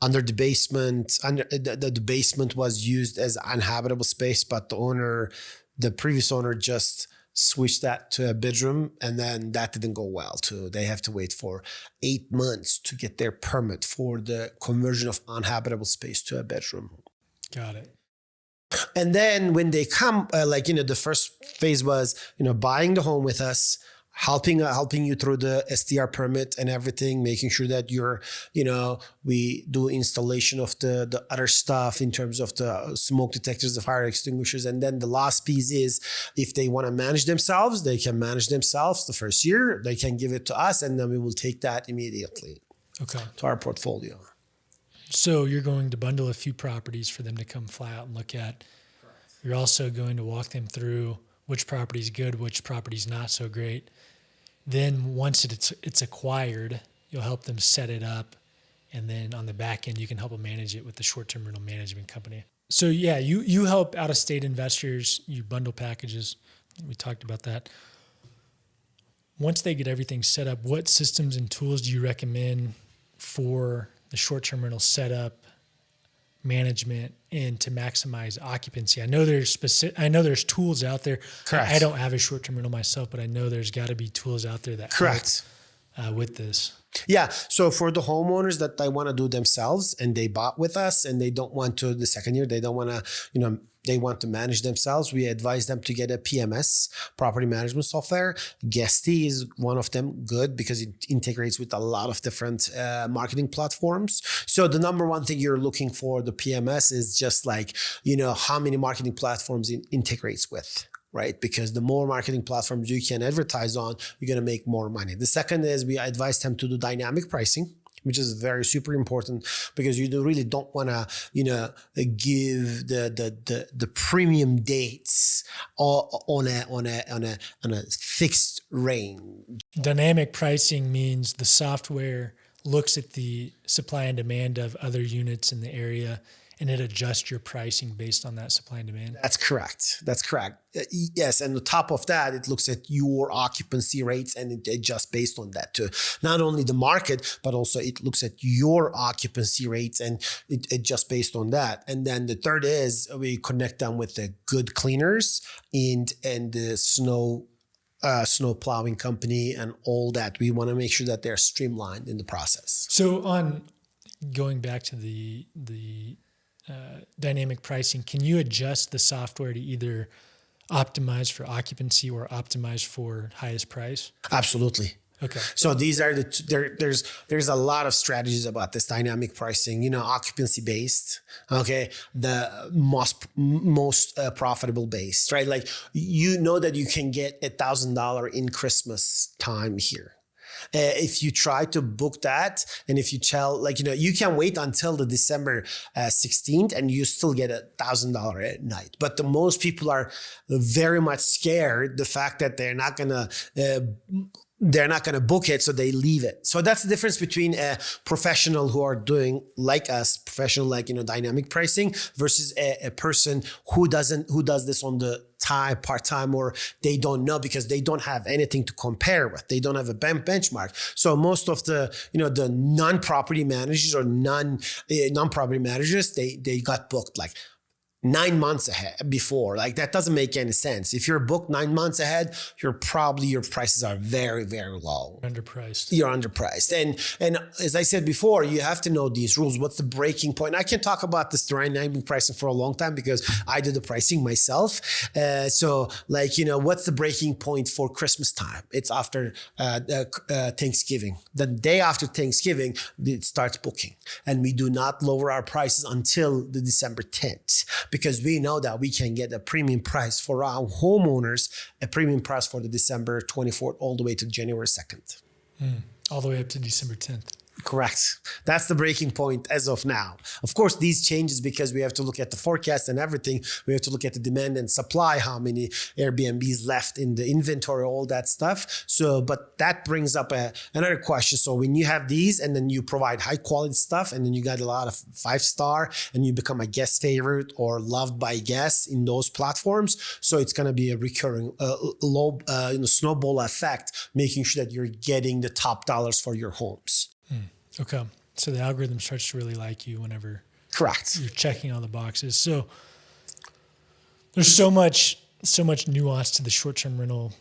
the basement. The basement was used as uninhabitable space, but the previous owner just switched that to a bedroom, and then that didn't go well too. They have to wait for 8 months to get their permit for the conversion of uninhabitable space to a bedroom. Got it. And then when they come, the first phase was, buying the home with us, helping you through the STR permit and everything, making sure that we do installation of the other stuff in terms of the smoke detectors, the fire extinguishers. And then the last piece is, if they want to manage themselves, they can manage themselves the first year. They can give it to us, and then we will take that immediately to our portfolio. So you're going to bundle a few properties for them to come fly out and look at. Correct. You're also going to walk them through which property is good, which property is not so great. Then once it's acquired, you'll help them set it up. And then on the back end, you can help them manage it with the short-term rental management company. So yeah, you help out-of-state investors. You bundle packages. We talked about that. Once they get everything set up, what systems and tools do you recommend for the short-term rental setup, management, and to maximize occupancy? I know there's tools out there. Correct. I don't have a short-term rental myself, but I know there's got to be tools out there that help with this. Yeah. So for the homeowners that they want to do themselves, and they bought with us, and they don't want to the second year, they don't want to, they want to manage themselves, we advise them to get a PMS, property management software. Guesty is one of them, good, because it integrates with a lot of different marketing platforms. So the number one thing you're looking for the PMS is just how many marketing platforms it integrates with, right? Because the more marketing platforms you can advertise on, you're going to make more money. The second is we advise them to do dynamic pricing, which is very super important, because you really don't want to, give the premium dates on a fixed range. Dynamic pricing means the software looks at the supply and demand of other units in the area, and it adjusts your pricing based on that supply and demand? That's correct. That's correct. Yes. And on top of that, it looks at your occupancy rates and it adjusts based on that too. Not only the market, but also it looks at your occupancy rates and it adjusts based on that. And then the third is we connect them with the good cleaners and the snow plowing company and all that. We want to make sure that they're streamlined in the process. So on going back to the dynamic pricing, can you adjust the software to either optimize for occupancy or optimize for highest price? Absolutely. Okay. So these are there's a lot of strategies about this dynamic pricing, occupancy based, okay, the most profitable based, right? Like, that you can get $1,000 in Christmas time here. If you try to book that, and if you tell, you can wait until the December 16th and you still get $1,000 at night. But the most people are very much scared the fact that they're not gonna book it, so they leave it. So that's the difference between a professional who are doing like us, dynamic pricing, versus a person who does this on the part-time, or they don't know because they don't have anything to compare with. They don't have a benchmark. So most of the non-property managers or non-property managers, they got booked 9 months ahead before. That doesn't make any sense. If you're booked 9 months ahead, your prices are very, very low. You're underpriced. And as I said before, you have to know these rules. What's the breaking point? I can talk about this dynamic pricing for a long time because I do the pricing myself. What's the breaking point for Christmas time? It's after Thanksgiving. The day after Thanksgiving, it starts booking. And we do not lower our prices until the December 10th. Because we know that we can get a premium price for our homeowners, a premium price for the December 24th all the way to January 2nd. All the way up to December 10th. Correct. That's the breaking point as of now. Of course, these changes because we have to look at the forecast and everything. We have to look at the demand and supply, how many Airbnbs left in the inventory, all that stuff. So, but that brings up another question. So when you have these and then you provide high quality stuff and then you got a lot of 5-star and you become a guest favorite or loved by guests in those platforms. So it's going to be a recurring snowball effect, making sure that you're getting the top dollars for your homes. Okay. So the algorithm starts to really like you whenever correct you're checking all the boxes. So there's so much nuance to the short-term rental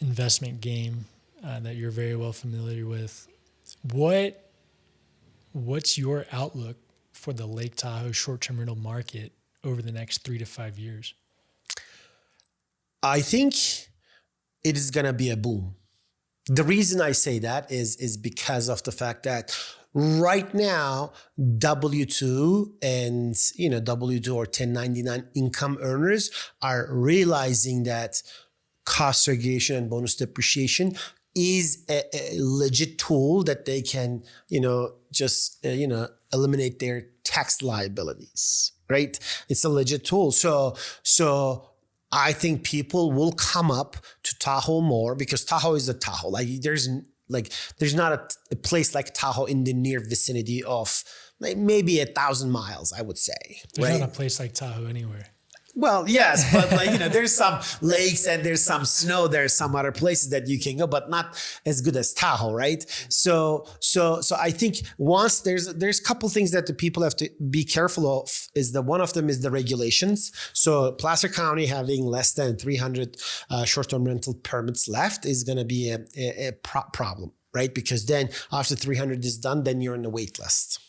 investment game that you're very well familiar with. What's your outlook for the Lake Tahoe short-term rental market over the next 3 to 5 years? I think it is going to be a boom. The reason I say that is because of the fact that right now, W-2 and, W-2 or 1099 income earners are realizing that cost segregation and bonus depreciation is a legit tool that they can, eliminate their tax liabilities, right? It's a legit tool. So I think people will come up to Tahoe more because Tahoe is a Tahoe. There's not a place like Tahoe in the near vicinity of maybe 1,000 miles, I would say. There's not a place like Tahoe anywhere. Well, yes, but there's some lakes and there's some snow. There's some other places that you can go, but not as good as Tahoe, right? So I think once there's a couple things that the people have to be careful of. One of them is the regulations. So Placer County having less than 300 short-term rental permits left is going to be a problem, right? Because then after 300 is done, then you're on the wait list.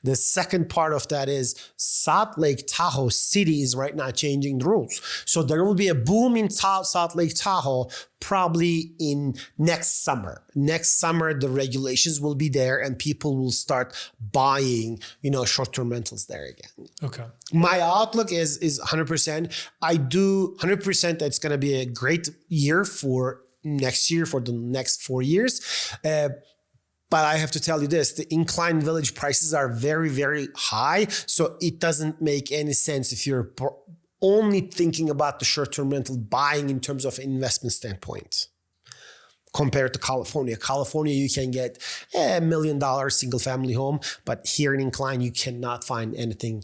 The second part of that is South Lake Tahoe City is right now changing the rules. So there will be a boom in South Lake Tahoe probably in next summer. Next summer, the regulations will be there and people will start buying, short-term rentals there again. Okay. My outlook is 100%. I do 100% that it's going to be a great year for next year, for the next 4 years. But I have to tell you this, the Incline Village prices are very, very high. So it doesn't make any sense if you're only thinking about the short-term rental buying in terms of investment standpoint. compared to California. California, you can get $1 million single family home, but here in Incline, you cannot find anything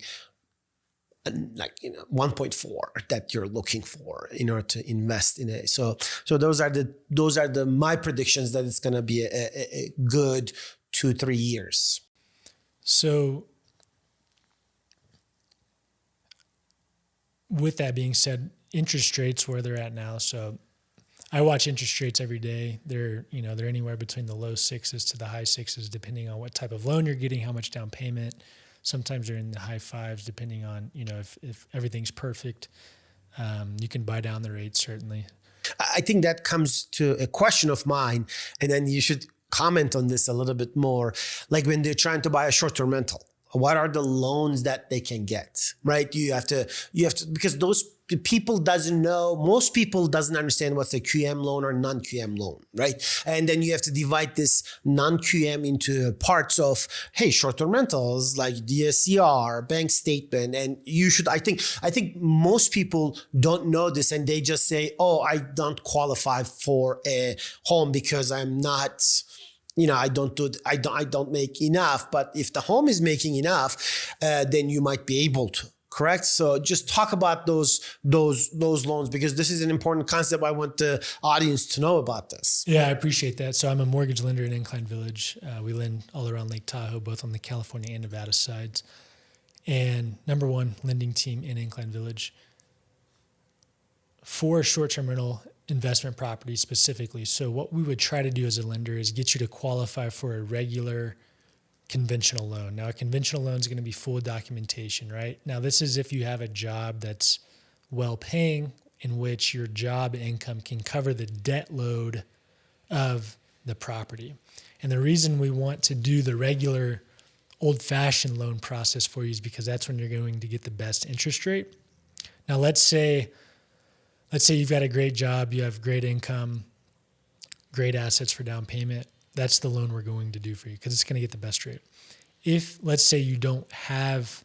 like 1.4 that you're looking for in order to invest in it. So those are the my predictions that it's going to be a good 2-3 years. So with that being said, interest rates where they're at now. So I watch interest rates every day. They're anywhere between the low 6s to the high 6s, depending on what type of loan you're getting, how much down payment. Sometimes they're in the high 5s, depending on, if everything's perfect. You can buy down the rate, certainly. I think that comes to a question of mine, and then you should comment on this a little bit more. Like when they're trying to buy a short-term rental, what are the loans that they can get, right? You have to, because most people doesn't understand what's a QM loan or non-QM loan, right? And then you have to divide this non-QM into parts of, hey, short-term rentals like DSCR, bank statement. And I think most people don't know this and they just say, oh, I don't qualify for a home because I'm not, I don't make enough. But if the home is making enough, then you might be able to. Correct. So just talk about those loans, because this is an important concept. I want the audience to know about this. Yeah, I appreciate that. So I'm a mortgage lender in Incline Village. We lend all around Lake Tahoe, both on the California and Nevada sides. And number one lending team in Incline Village for short-term rental investment property specifically. So what we would try to do as a lender is get you to qualify for a regular conventional loan. Now, a conventional loan is going to be full documentation, right? Now, this is if you have a job that's well paying, in which your job income can cover the debt load of the property. And the reason we want to do the regular old-fashioned loan process for you is because that's when you're going to get the best interest rate. Now, let's say you've got a great job, you have great income, great assets for down payment. That's the loan we're going to do for you because it's going to get the best rate. If, let's say, you don't have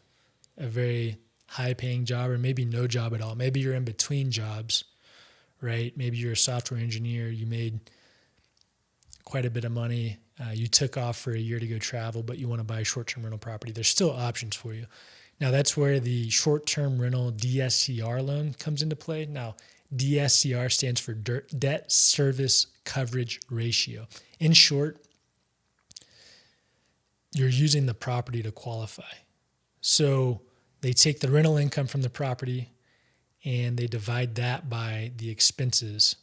a very high-paying job or maybe no job at all, maybe you're in between jobs, right? Maybe you're a software engineer, you made quite a bit of money, you took off for a year to go travel, but you want to buy a short-term rental property. There's still options for you. Now, that's where the short-term rental DSCR loan comes into play. Now, DSCR stands for Debt Service Coverage Ratio. In short, you're using the property to qualify. So they take the rental income from the property and they divide that by the expenses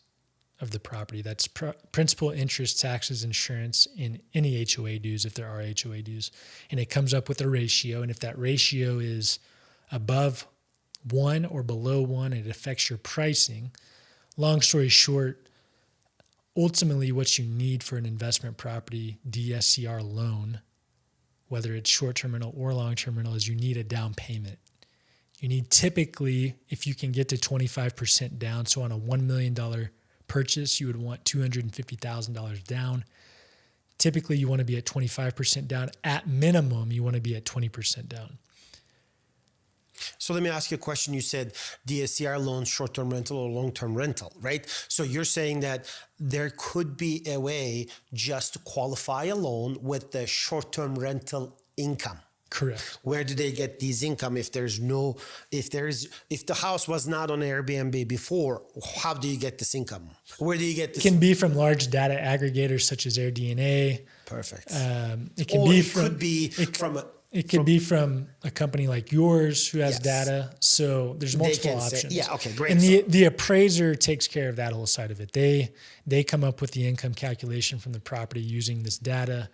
of the property. That's principal, interest, taxes, insurance, and any HOA dues if there are HOA dues. And it comes up with a ratio. And if that ratio is above 1 or below 1, it affects your pricing. Long story short, ultimately what you need for an investment property DSCR loan, whether it's short-term rental or long-term rental, is you need a down payment. You need typically, if you can get to 25% down, so on a $1 million purchase, you would want $250,000 down. Typically, you want to be at 25% down. At minimum, you want to be at 20% down. So let me ask you a question. You said DSCR loan, short-term rental or long-term rental, right? So you're saying that there could be a way just to qualify a loan with the short-term rental income. Correct. Where do they get these income if the house was not on Airbnb before? How do you get this income? Where do you get this? It can be from large data aggregators such as AirDNA. Perfect. It could be from a company like yours who has data. So there's multiple options. Okay, great. And the appraiser takes care of that whole side of it. They come up with the income calculation from the property using this data.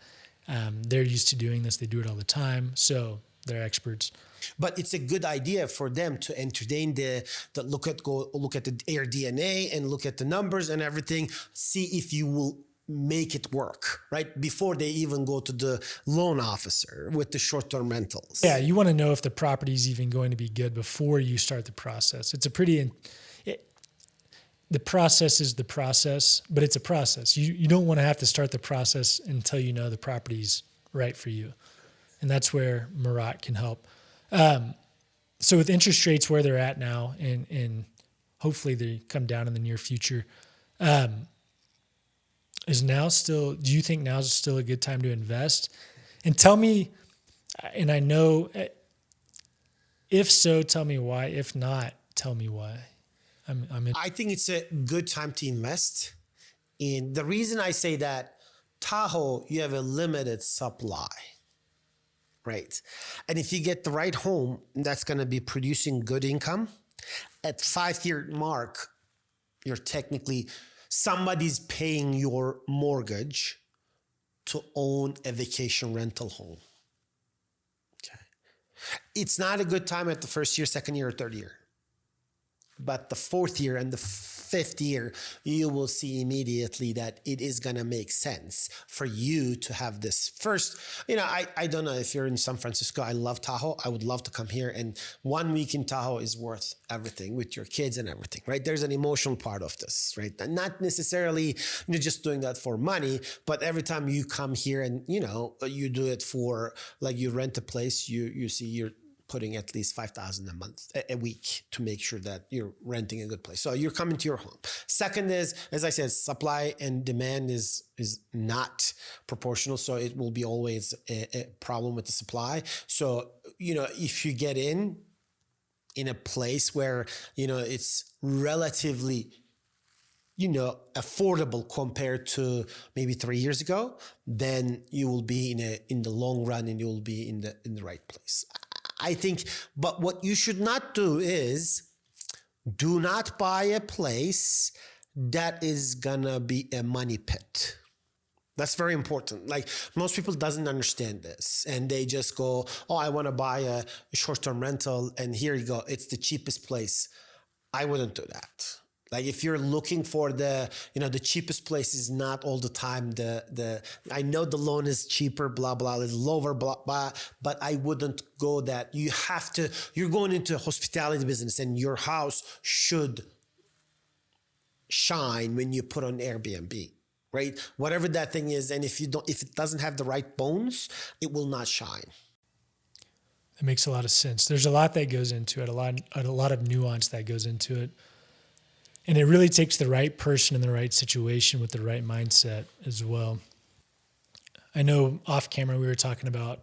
They're used to doing this. They do it all the time. So they're experts. But it's a good idea for them to entertain go look at the AirDNA and look at the numbers and everything. See if you will make it work, right? Before they even go to the loan officer with the short-term rentals. Yeah, you want to know if the property is even going to be good before you start the process. The process is the process, but it's a process. You don't want to have to start the process until you know the property's right for you. And that's where Murat can help. So with interest rates where they're at now, and hopefully they come down in the near future, Do you think now is still a good time to invest? And tell me, and I know, if so, tell me why. If not, tell me why. I think it's a good time to invest. And the reason I say that, Tahoe, you have a limited supply, right? And if you get the right home that's going to be producing good income, at 5-year mark, you're technically, somebody's paying your mortgage to own a vacation rental home. Okay. It's not a good time at the first year, second year, or third year. But the 4th year and the 5th year, you will see immediately that it is going to make sense for you to have this first. I don't know if you're in San Francisco. I love Tahoe. I would love to come here. And 1 week in Tahoe is worth everything with your kids and everything, right? There's an emotional part of this, right? Not necessarily you're just doing that for money, but every time you come here and, you do it for, like, you rent a place, you see you're putting at least $5,000 a week to make sure that you're renting a good place. So you're coming to your home. Second is, as I said, supply and demand is not proportional. So it will be always a problem with the supply. So, if you get in a place where, it's relatively, affordable compared to maybe 3 years ago, then you will be in the long run, and you will be in the right place. I think, but what you should not do is do not buy a place that is gonna be a money pit. That's very important. Like, most people doesn't understand this, and they just go, oh, I want to buy a short-term rental, and here you go, it's the cheapest place. I wouldn't do that. Like, if you're looking for the cheapest place is not all the time I know the loan is cheaper, blah, blah, it's lower, blah, blah, but I wouldn't go that. You're going into a hospitality business, and your house should shine when you put on Airbnb, right? Whatever that thing is. And if it doesn't have the right bones, it will not shine. That makes a lot of sense. There's a lot that goes into it, a lot of nuance that goes into it. And it really takes the right person in the right situation with the right mindset as well. I know off camera we were talking about,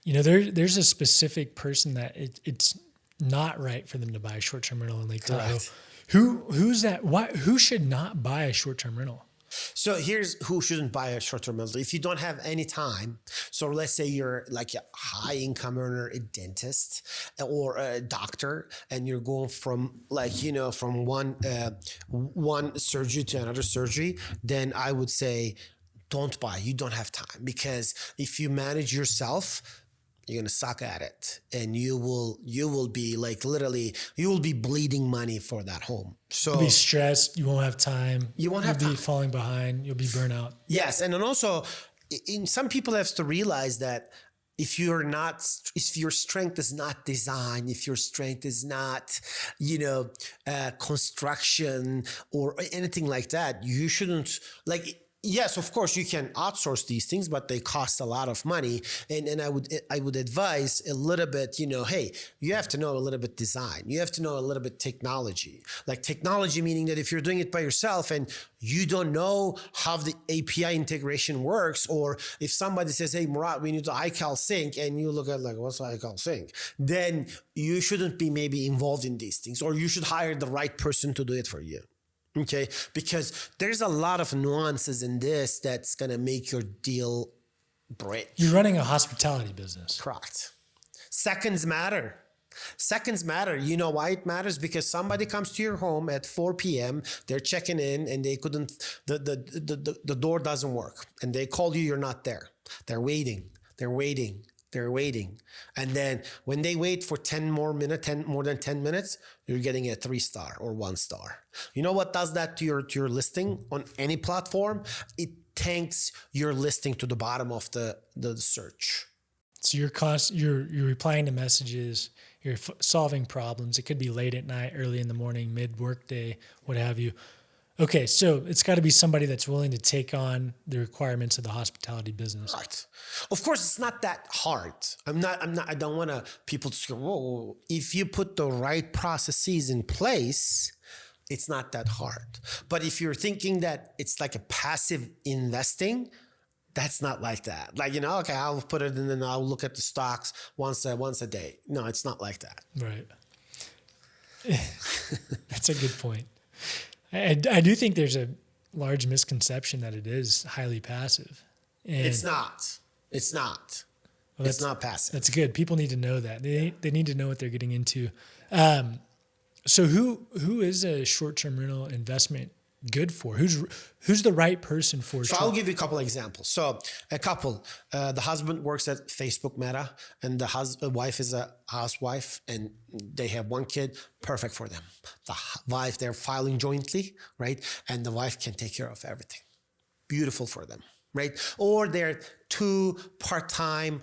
there's a specific person that it's not right for them to buy a short-term rental in Lake Tahoe. Who's that? Who should not buy a short-term rental? So here's who shouldn't buy a short-term rental. If you don't have any time, so let's say you're like a high income earner, a dentist or a doctor, and you're going from from one surgery to another surgery, then I would say don't buy. You don't have time, because if you manage yourself, you're going to suck at it, and you will be like, literally, you will be bleeding money for that home. So you'll be stressed. You won't have time. You'll be falling behind. You'll be burnt out. Yes. And then also, some people have to realize that if your strength is not design, if your strength is not, construction or anything like that, you shouldn't, like, yes, of course you can outsource these things, but they cost a lot of money. And I would advise a little bit, hey, you have to know a little bit design. You have to know a little bit technology. Like, technology meaning that if you're doing it by yourself and you don't know how the API integration works, or if somebody says, hey, Murat, we need the iCal sync, and you look at like, what's the iCal sync? Then you shouldn't be maybe involved in these things, or you should hire the right person to do it for you. Okay, because there's a lot of nuances in this that's going to make your deal break. You're running a hospitality business. Correct. Seconds matter. Seconds matter. You know why it matters? Because somebody comes to your home at 4 p.m., they're checking in, and they couldn't, the door doesn't work, and they call you, you're not there. They're waiting. And then when they wait for 10 more than 10 minutes, you're getting a 3-star or 1-star. You know what does that to your listing on any platform? It tanks your listing to the bottom of the search. So you're replying to messages, you're solving problems. It could be late at night, early in the morning, mid-workday, what have you. Okay, so it's got to be somebody that's willing to take on the requirements of the hospitality business. Right. Of course, it's not that hard. I don't want people to say, whoa. If you put the right processes in place, it's not that hard. But if you're thinking that it's like a passive investing, that's not like that. Like, okay, I'll put it in and I'll look at the stocks once a day. No, it's not like that. Right. That's a good point. I do think there's a large misconception that it is highly passive. And It's not. Well, it's not passive. That's good. People need to know that. They need to know what they're getting into. So who is a short-term rental investment good for? Who's the right person for? So I'll give you a couple of examples. So a couple, the husband works at Facebook Meta, and the wife is a housewife, and they have one kid. Perfect for them. The wife, they're filing jointly, right? And the wife can take care of everything. Beautiful for them, right? Or they're two part-time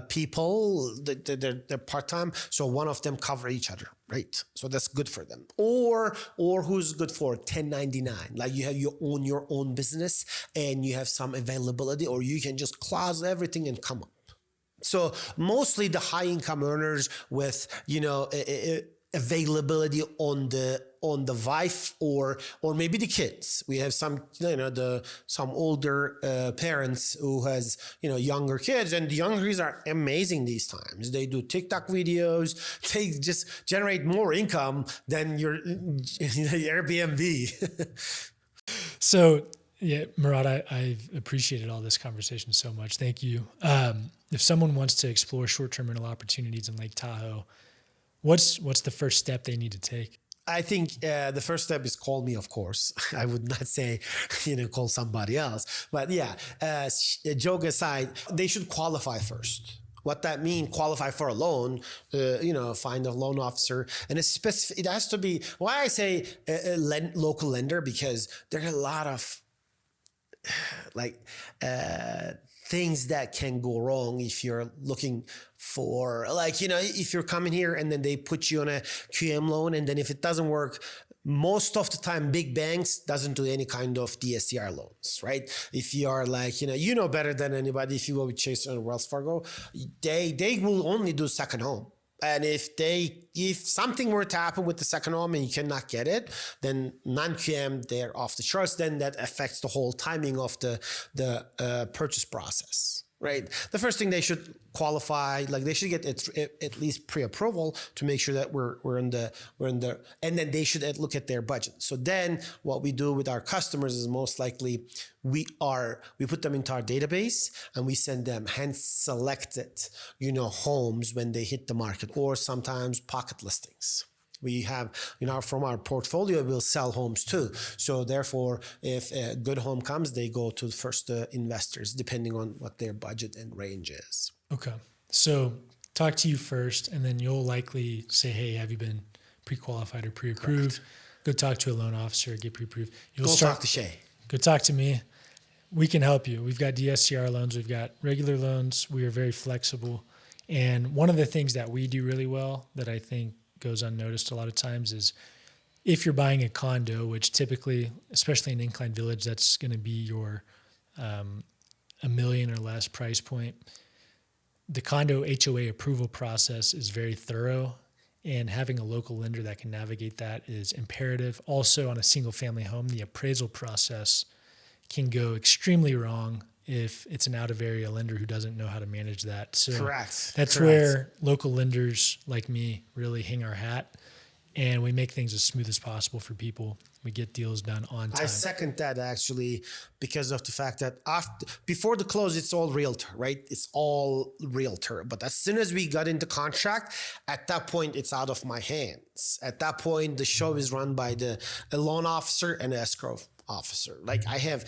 people. They're part-time, so one of them cover each other, right? So that's good for them. Or who's good for 1099? Like you own your own business and you have some availability, or you can just close everything and come up. So mostly the high-income earners with availability on the wife or maybe the kids. We have some some older parents who has younger kids, and the younger kids are amazing these times. They do TikTok videos. They just generate more income than your Airbnb. So yeah, Murat, I've appreciated all this conversation so much. Thank you. If someone wants to explore short-term rental opportunities in Lake Tahoe, what's the first step they need to take? I think the first step is call me, of course. I would not say, call somebody else. But yeah, joke aside, they should qualify first. What that means, qualify for a loan, find a loan officer. And it has to be, why I say a local lender, because there are a lot of things that can go wrong if you're looking for, if you're coming here and then they put you on a QM loan, and then if it doesn't work, most of the time big banks doesn't do any kind of DSCR loans, right? If you are better than anybody, if you go with Chase or Wells Fargo, they will only do second home. And if something were to happen with the second home and you cannot get it, then non-QM, they're off the charts. Then that affects the whole timing of the purchase process, right? The first thing, they should qualify, they should get at least pre-approval to make sure that we're in the, and then they should look at their budget. So then what we do with our customers is most likely we put them into our database and we send them hand-selected, homes when they hit the market, or sometimes pocket listings. We have, from our portfolio, we'll sell homes too. So therefore, if a good home comes, they go to first investors, depending on what their budget and range is. Okay. So talk to you first, and then you'll likely say, hey, have you been pre-qualified or pre-approved? Correct. Go talk to a loan officer, get pre-approved. Talk to Shay. Go talk to me. We can help you. We've got DSCR loans. We've got regular loans. We are very flexible. And one of the things that we do really well that I think goes unnoticed a lot of times is if you're buying a condo, which typically, especially in Incline Village, that's going to be your $1 million or less price point. The condo HOA approval process is very thorough, and having a local lender that can navigate that is imperative. Also, on a single family home, the appraisal process can go extremely wrong if it's an out-of-area lender who doesn't know how to manage that. So Correct. That's where local lenders like me really hang our hat, and we make things as smooth as possible for people. We get deals done on time. I second that, actually, because of the fact that before the close, it's all realtor, right? It's all realtor. But as soon as we got into contract, at that point, it's out of my hands. At that point, the show is run by a loan officer and an escrow officer. I have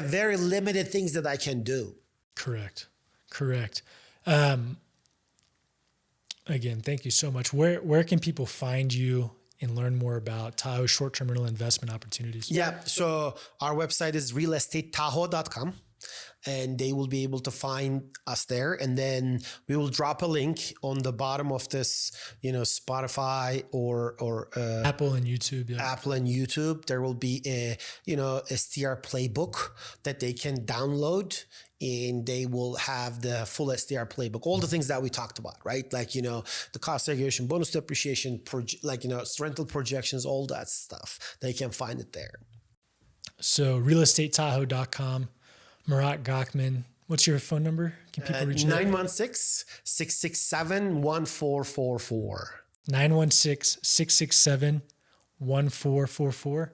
very limited things that I can do. Correct. Again, thank you so much. Where can people find you and learn more about Tahoe short-term rental investment opportunities? Yeah. So our website is realestatetahoe.com. and they will be able to find us there. And then we will drop a link on the bottom of this, Spotify or Apple and YouTube. Yeah. Apple and YouTube. There will be a STR playbook that they can download, and they will have the full STR playbook, all the things that we talked about, right? Like, the cost segregation, bonus depreciation, rental projections, all that stuff. They can find it there. So realestatetahoe.com, Murat Gocmen. What's your phone number? Can people reach you? 916-667-1444. 916-667-1444.